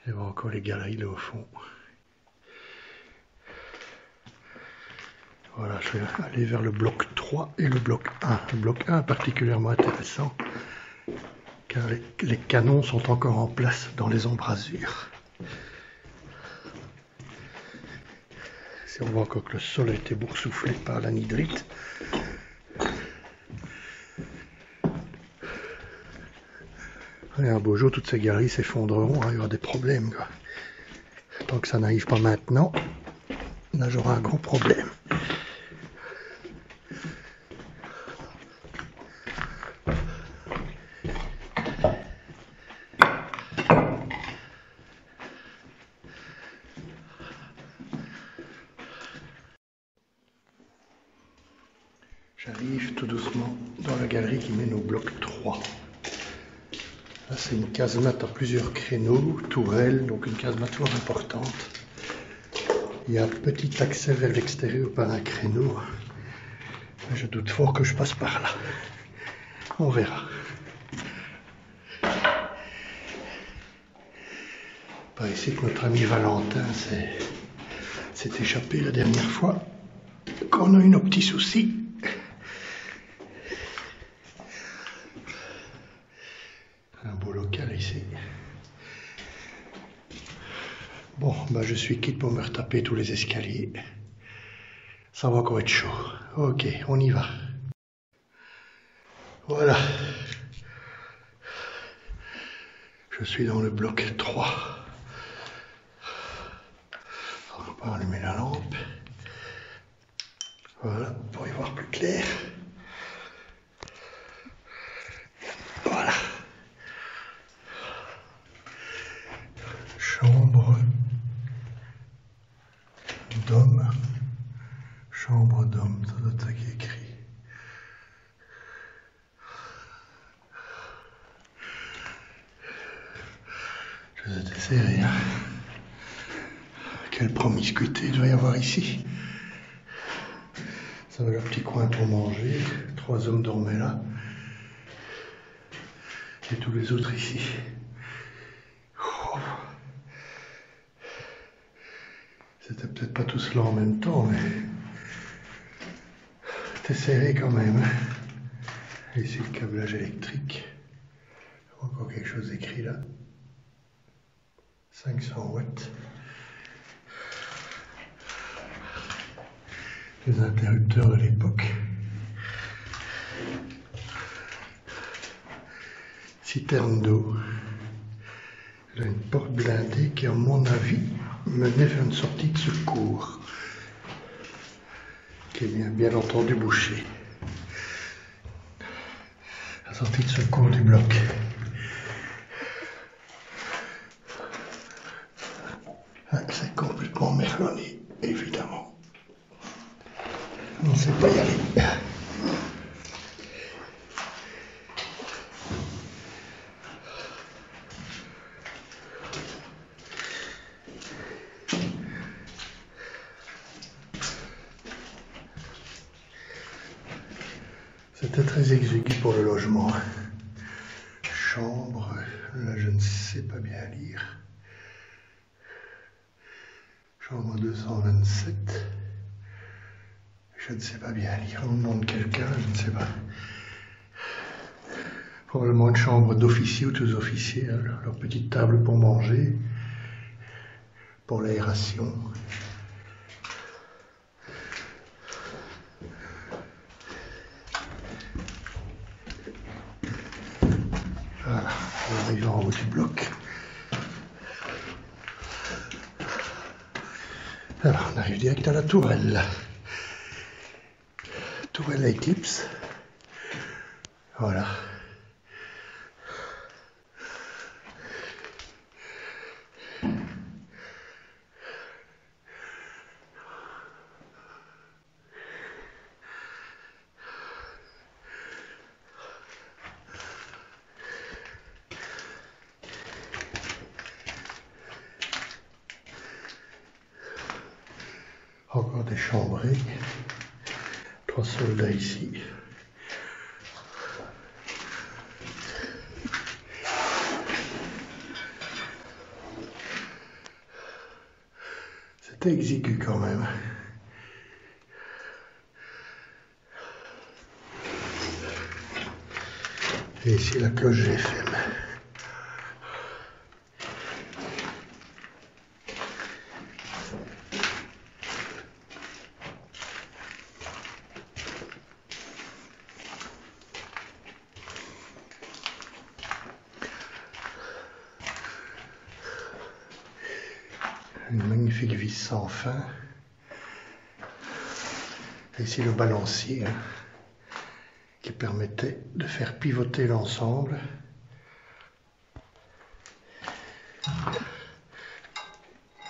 Il y a encore les galeries là au fond. Voilà, je vais aller vers le bloc 3 et le bloc 1. Le bloc 1 est particulièrement intéressant car les canons sont encore en place dans les embrasures. Ici on voit encore que le sol a été boursouflé par l'anhydrite. Et un beau jour, toutes ces galeries s'effondreront, hein, il y aura des problèmes, quoi. Tant que ça n'arrive pas maintenant, là j'aurai un gros problème. tout doucement dans la galerie qui mène au bloc 3. Là, c'est une casemate à plusieurs créneaux, tourelle, donc une casemate fort importante. Il y a un petit accès vers l'extérieur par un créneau. Mais je doute fort que je passe par là. On verra. Par ici que notre ami Valentin s'est échappé la dernière fois quand on a eu nos petits soucis. Un beau local ici. Bon, bah je suis quitte pour me retaper tous les escaliers. Ça va encore être chaud. Ok, on y va. Voilà. Je suis dans le bloc 3. On va allumer la lampe. Voilà, pour y voir plus clair. Voilà. Chambre d'homme. Chambre d'homme, ça doit être ça qui est écrit. Je vous ai serré, hein. Quelle promiscuité il doit y avoir ici. Ça va le petit coin pour manger. 3 hommes dormaient là. Et tous les autres ici. Oh. C'était peut-être pas tous là en même temps, mais c'était serré quand même. Et ici le câblage électrique. Encore quelque chose écrit là. 500 watts. Les interrupteurs de l'époque. Citerne d'eau. Il y a une porte blindée qui, à mon avis, menait vers une sortie de secours. Qui est bien entendu bouchée. La sortie de secours du bloc. Ah, c'est complètement merlonné, évidemment. On ne sait pas y aller. C'était très exigu pour le logement. Chambre, là je ne sais pas bien lire. Chambre 227. Je ne sais pas bien lire. On demande quelqu'un, je ne sais pas. Probablement une chambre d'officier ou tous officiers, leur petite table pour manger, pour l'aération. Voilà, on arrive en haut du bloc. Alors, on arrive direct à la tourelle. Tourelle à éclipse. Voilà. Encore des chambrées. 3 soldats ici. C'était exigu quand même. Et ici la cloche GFM. Une magnifique vis sans fin. Et ici le balancier, hein, qui permettait de faire pivoter l'ensemble.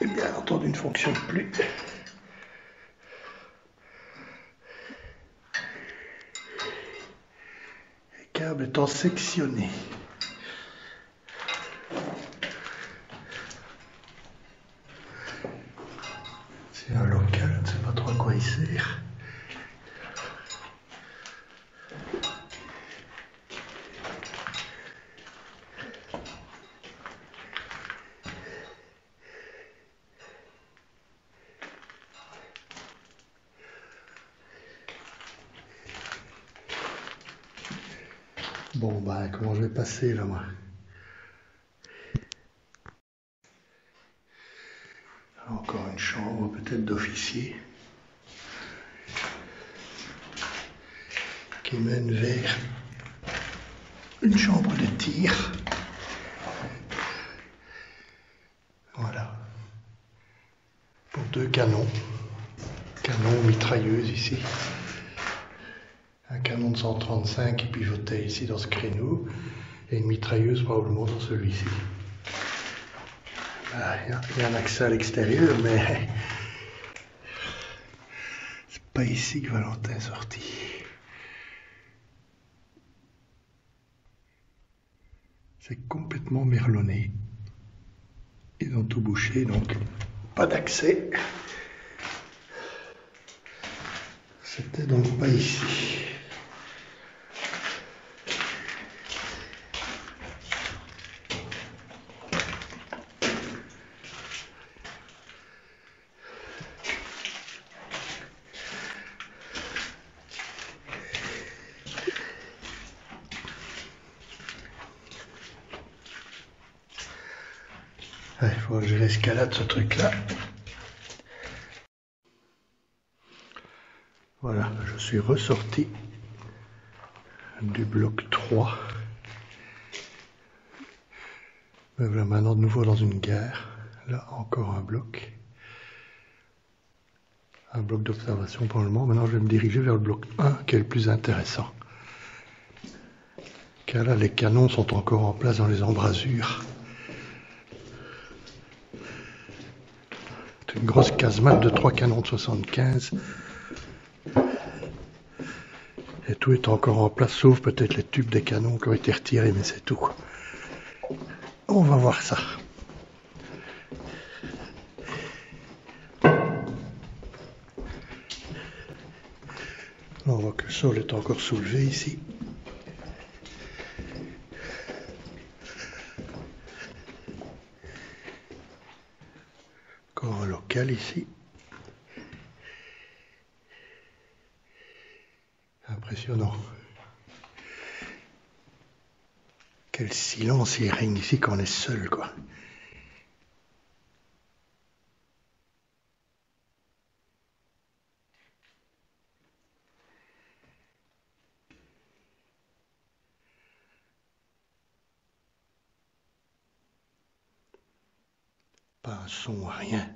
Et bien entendu ne fonctionne plus. câble étant sectionné. C'est un local, je ne sais pas trop à quoi il sert. Bon, ben, comment je vais passer là, moi? Encore une chambre, peut-être d'officier, qui mène vers une chambre de tir. Voilà. Pour 2 canons. Canon mitrailleuse ici. Un canon de 135 qui pivotait ici dans ce créneau. Et une mitrailleuse probablement dans celui-ci. Il y a un accès à l'extérieur, mais c'est pas ici que Valentin est sorti. C'est complètement merlonné. Ils ont tout bouché, donc pas d'accès. C'était donc pas ici. Il faut que je l'escalade ce truc-là. Voilà, je suis ressorti du bloc 3. Me voilà maintenant de nouveau dans une gare. Là, encore un bloc. Un bloc d'observation pour le moment. Maintenant, je vais me diriger vers le bloc 1, qui est le plus intéressant. Car là, les canons sont encore en place dans les embrasures. C'est une grosse casemate de 3 canons de 75. Et tout est encore en place, sauf peut-être les tubes des canons qui ont été retirés, mais c'est tout. On va voir ça. On voit que le sol est encore soulevé ici. Encore un local ici. Impressionnant. Quel silence il règne ici quand on est seul, quoi. Pas un son, rien.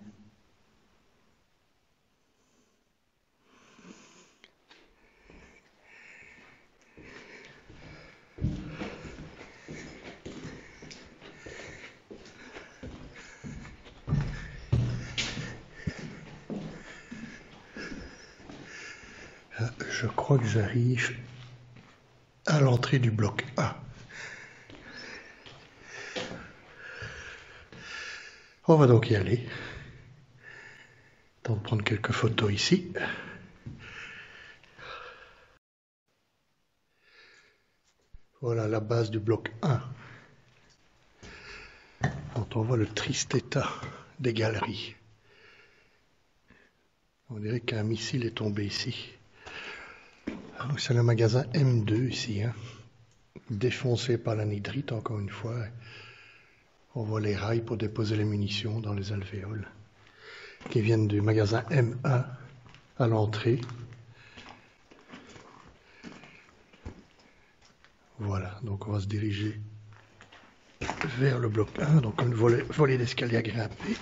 Je crois que j'arrive à l'entrée du bloc A. On va donc y aller. Temps de prendre quelques photos ici. Voilà la base du bloc 1. Quand on voit le triste état des galeries. On dirait qu'un missile est tombé ici. C'est le magasin M2 ici, hein. Défoncé par l'anhydrite encore une fois. On voit les rails pour déposer les munitions dans les alvéoles qui viennent du magasin M1 à l'entrée. Voilà, donc on va se diriger vers le bloc 1, donc un volet d'escalier à grimper.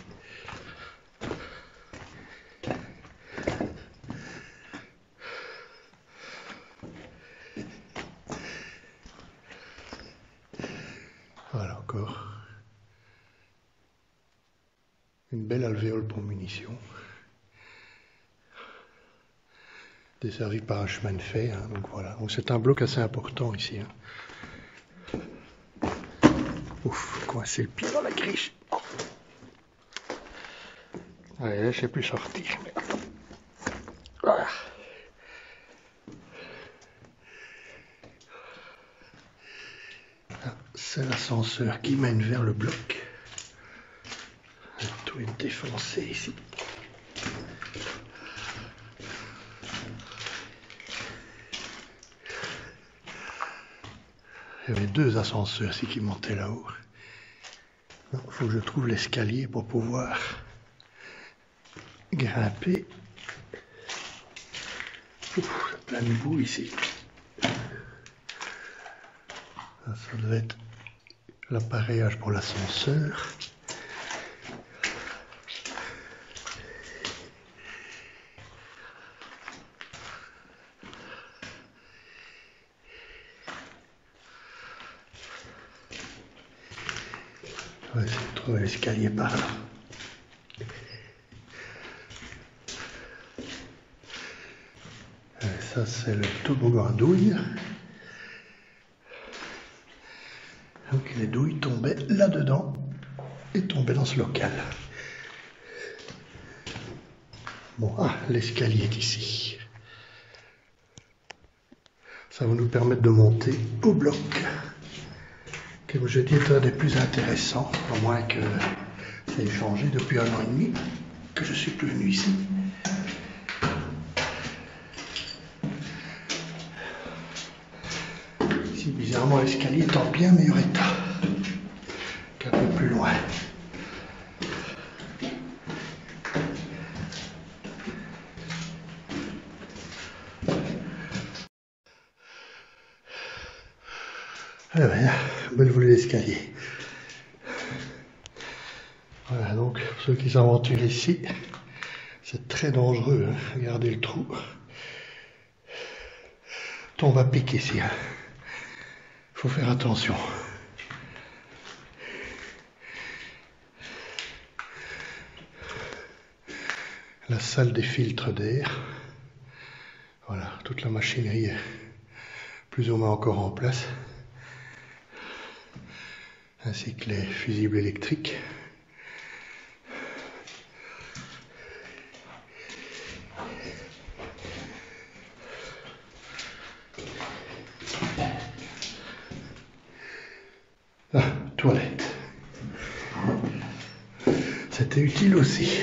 Voilà encore une belle alvéole pour munitions. desservi par un chemin de fer. Hein, donc voilà, donc c'est un bloc assez important ici. Hein. Ouf, coincé le pied dans la grille. Oh. Allez, là, je sais plus sortir. Mais... voilà. C'est l'ascenseur qui mène vers le bloc. Tout est défoncé ici. Il y avait deux ascenseurs ici qui montaient là-haut. Il faut que je trouve l'escalier pour pouvoir grimper. Ouf, plein de boue ici. Ça doit être l'appareillage pour l'ascenseur. On va essayer de trouver l'escalier par là. Et ça, c'est le toboggan à douille. Donc les douilles tombaient là-dedans et tombaient dans ce local. Bon, l'escalier est ici. Ça va nous permettre de monter au bloc. Comme je dis, est un des plus intéressants, à moins que ça ait changé depuis 1 an et demi que je suis plus venu ici. Ici, bizarrement, l'escalier est en bien meilleur état qu'un peu plus loin. Ah ben, belle volée d'escalier. Voilà, donc, pour ceux qui s'aventurent ici, c'est très dangereux, hein. Regardez le trou. Tombe à pic ici, hein. Faut faire attention. La salle des filtres d'air. Voilà, toute la machinerie est plus ou moins encore en place. Ainsi que les fusibles électriques. Toilette. C'était utile aussi.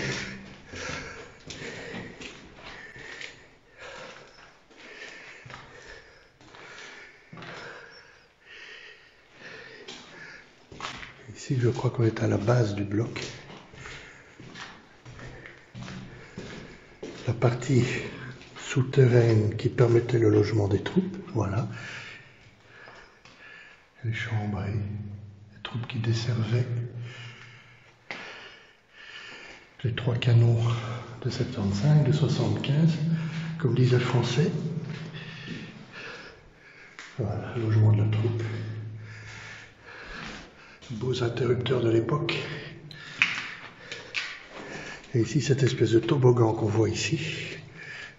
Ici, je crois qu'on est à la base du bloc. La partie souterraine qui permettait le logement des troupes, voilà. Les chambres et les troupes qui desservaient les 3 canons de 75, de 75, comme disait le français. Voilà, le logement de la troupe. Beaux interrupteurs de l'époque. Et ici, cette espèce de toboggan qu'on voit ici,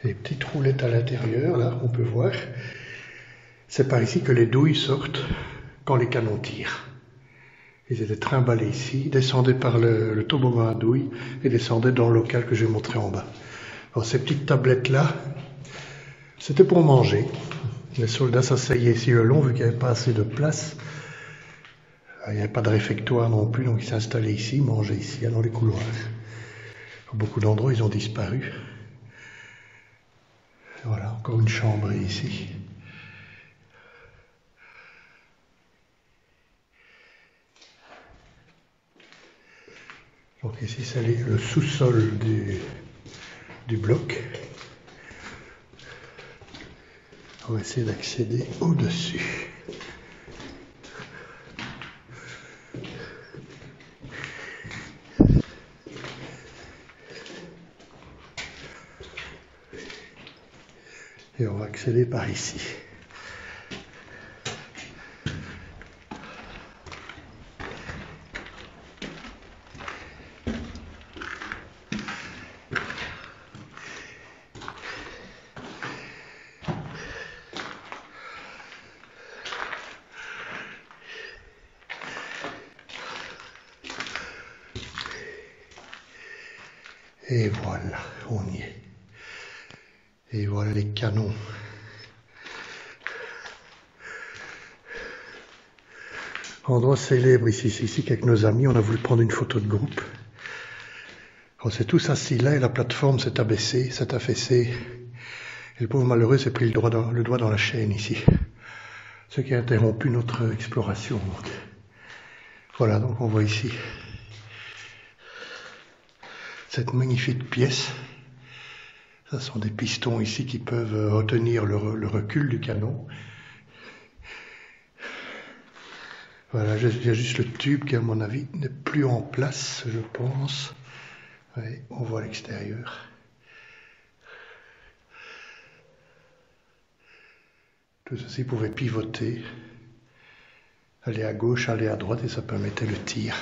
les petites roulettes à l'intérieur, là, on peut voir. C'est par ici que les douilles sortent quand les canons tirent. Ils étaient trimballés ici, descendaient par le toboggan à douilles et descendaient dans le local que j'ai montré en bas. Alors, ces petites tablettes-là, c'était pour manger. Les soldats s'asseyaient ici le long, vu qu'il n'y avait pas assez de place. Il n'y avait pas de réfectoire non plus, donc ils s'installaient ici, mangeaient ici, dans les couloirs. Dans beaucoup d'endroits, ils ont disparu. Et voilà, encore une chambre ici. Donc ici, c'est le sous-sol du bloc. On va essayer d'accéder au-dessus. Et on va accéder par ici. Et voilà, on y est. Et voilà les canons. Endroit célèbre ici qu'avec nos amis, on a voulu prendre une photo de groupe. On s'est tous assis là et la plateforme s'est abaissée, s'est affaissée. Et le pauvre malheureux s'est pris le doigt dans la chaîne ici. Ce qui a interrompu notre exploration. Donc. Voilà, donc on voit ici cette magnifique pièce. Ce sont des pistons ici qui peuvent retenir le recul du canon. Voilà, il y a juste le tube qui, à mon avis, n'est plus en place, je pense. Oui, on voit l'extérieur. Tout ceci pouvait pivoter, aller à gauche, aller à droite, et ça permettait le tir.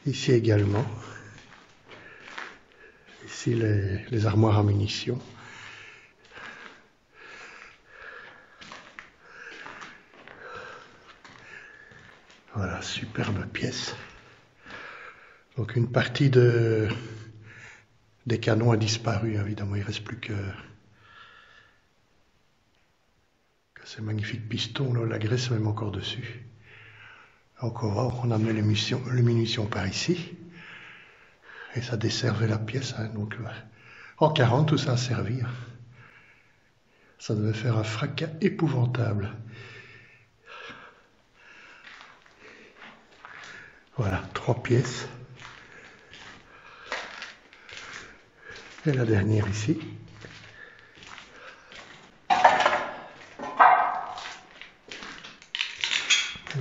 Ici également. Ici les armoires à munitions. Voilà, superbe pièce. Donc une partie des canons a disparu, évidemment. Il ne reste plus que ces magnifiques pistons, là, la graisse est même encore dessus. Donc on a amené les munitions par ici. Et ça desservait la pièce. Hein, donc, en 40, tout ça a servi. Ça devait faire un fracas épouvantable. Voilà, 3 pièces. Et la dernière ici.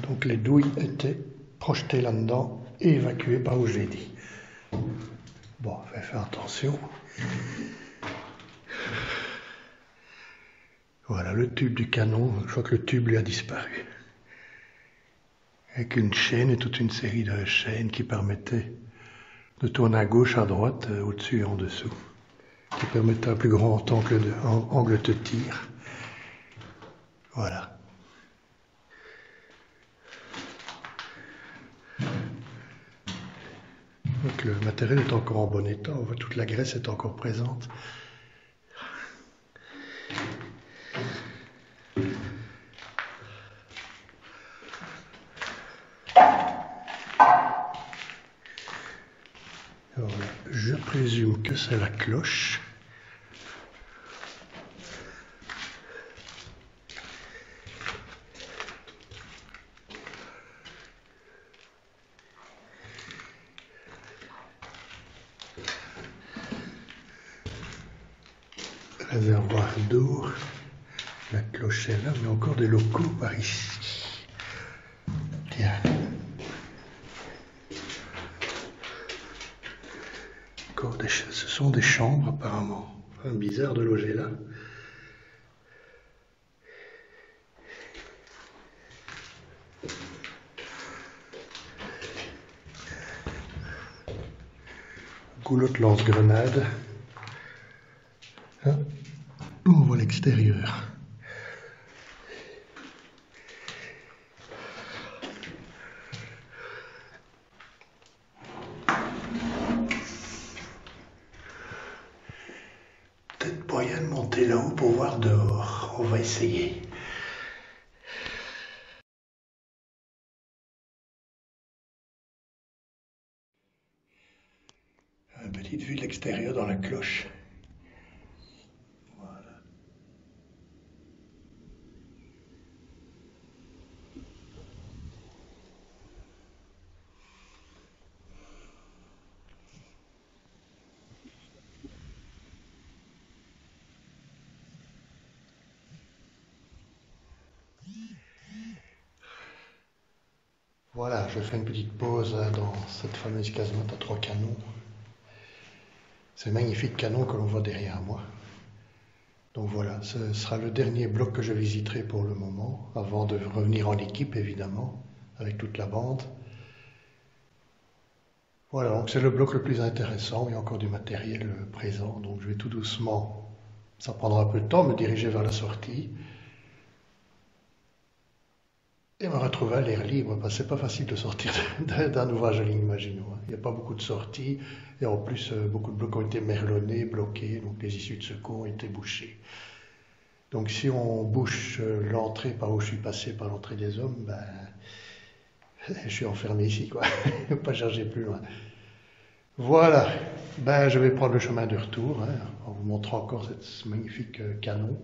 Donc les douilles étaient projetées là-dedans et évacuées par où je l'ai dit. Bon, on va faire attention. Voilà le tube du canon, je crois que le tube lui a disparu. Avec une chaîne et toute une série de chaînes qui permettaient de tourner à gauche, à droite, au-dessus et en dessous. Qui permettaient un plus grand angle de tir. Voilà. Donc le matériel est encore en bon état, on voit toute la graisse est encore présente. Alors là, je présume que c'est la cloche. Réservoir d'eau, la cloche est là, mais encore des locaux par ici. Tiens. Encore ce sont des chambres apparemment. Enfin, bizarre de loger là. Goulot de lance-grenade. Hein? On voit l'extérieur. Peut-être moyen de monter là-haut pour voir dehors. On va essayer. Une petite vue de l'extérieur dans la cloche. Voilà, je fais une petite pause dans cette fameuse casemate à 3 canons. Ces magnifiques canons que l'on voit derrière moi. Donc voilà, ce sera le dernier bloc que je visiterai pour le moment, avant de revenir en équipe évidemment, avec toute la bande. Voilà, donc c'est le bloc le plus intéressant, il y a encore du matériel présent, donc je vais tout doucement, ça prendra un peu de temps, me diriger vers la sortie. Et me retrouver à l'air libre, parce que c'est pas facile de sortir d'un ouvrage de ligne Maginot, hein. Il n'y a pas beaucoup de sorties, et en plus, beaucoup de blocs ont été merlonnés, bloqués, donc les issues de secours ont été bouchées. Donc si on bouche l'entrée par où je suis passé, par l'entrée des hommes, ben, je suis enfermé ici, quoi. Pas chercher plus loin. Voilà, ben, je vais prendre le chemin de retour, hein, en vous montrant encore ce magnifique canon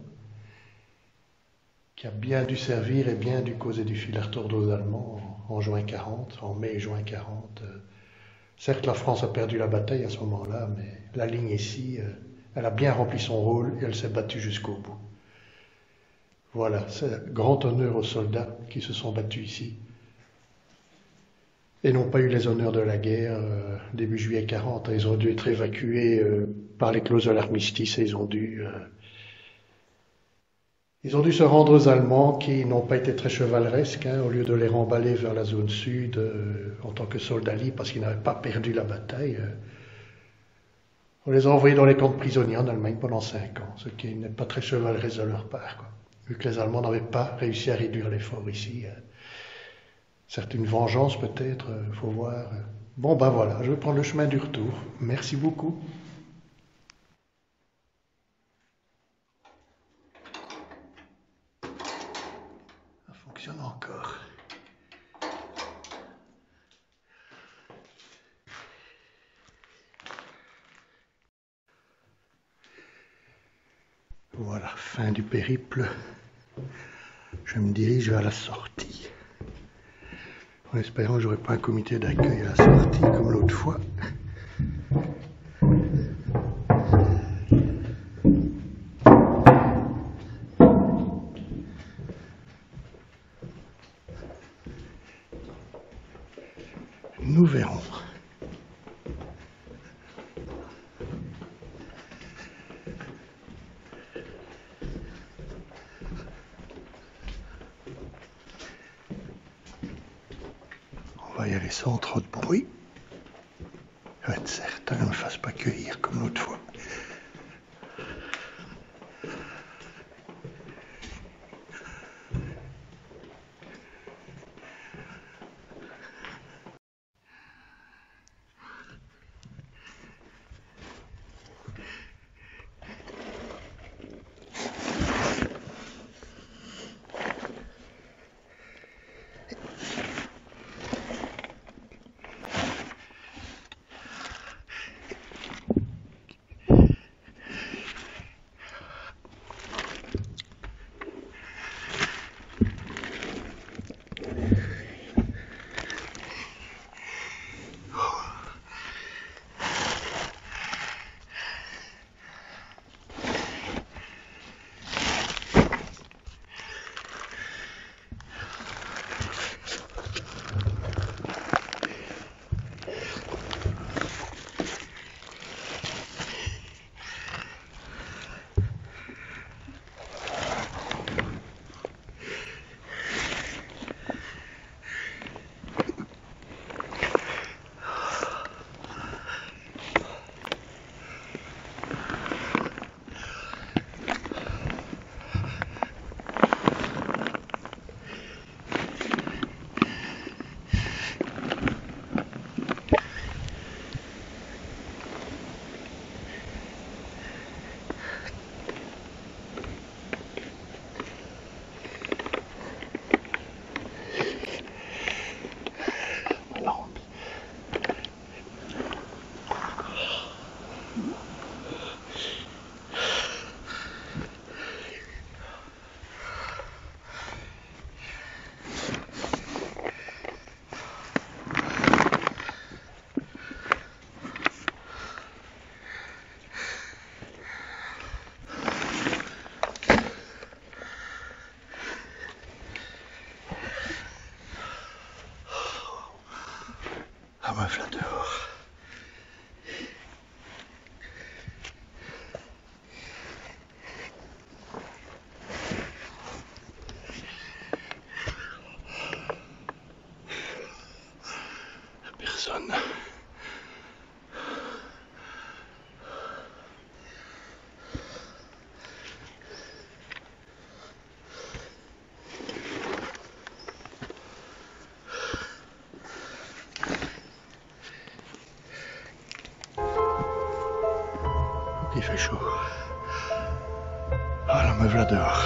qui a bien dû servir et bien dû causer du fil à retordre aux Allemands en juin 40, en mai et juin 40. Certes, la France a perdu la bataille à ce moment-là, mais la ligne ici, elle a bien rempli son rôle et elle s'est battue jusqu'au bout. Voilà, c'est grand honneur aux soldats qui se sont battus ici et n'ont pas eu les honneurs de la guerre début juillet 40. Ils ont dû être évacués par les clauses de l'armistice et ils ont dû se rendre aux Allemands qui n'ont pas été très chevaleresques, hein, au lieu de les remballer vers la zone sud en tant que soldats libres parce qu'ils n'avaient pas perdu la bataille. On les a envoyés dans les camps de prisonniers en Allemagne pendant 5 ans, ce qui n'est pas très chevaleresque de leur part, quoi. Vu que les Allemands n'avaient pas réussi à réduire l'effort ici. Certes, une vengeance peut-être, faut voir. Bon, ben voilà, je vais prendre le chemin du retour. Merci beaucoup. Ça fonctionne encore. Voilà, fin du périple. Je me dirige vers la sortie. En espérant que j'aurai pas un comité d'accueil à la sortie comme l'autre fois. Nous verrons. On va y aller sans trop de bruit. Je vais être certain qu'on ne me fasse pas cueillir comme l'autre fois. fait chaud. Voilà, me voilà dehors.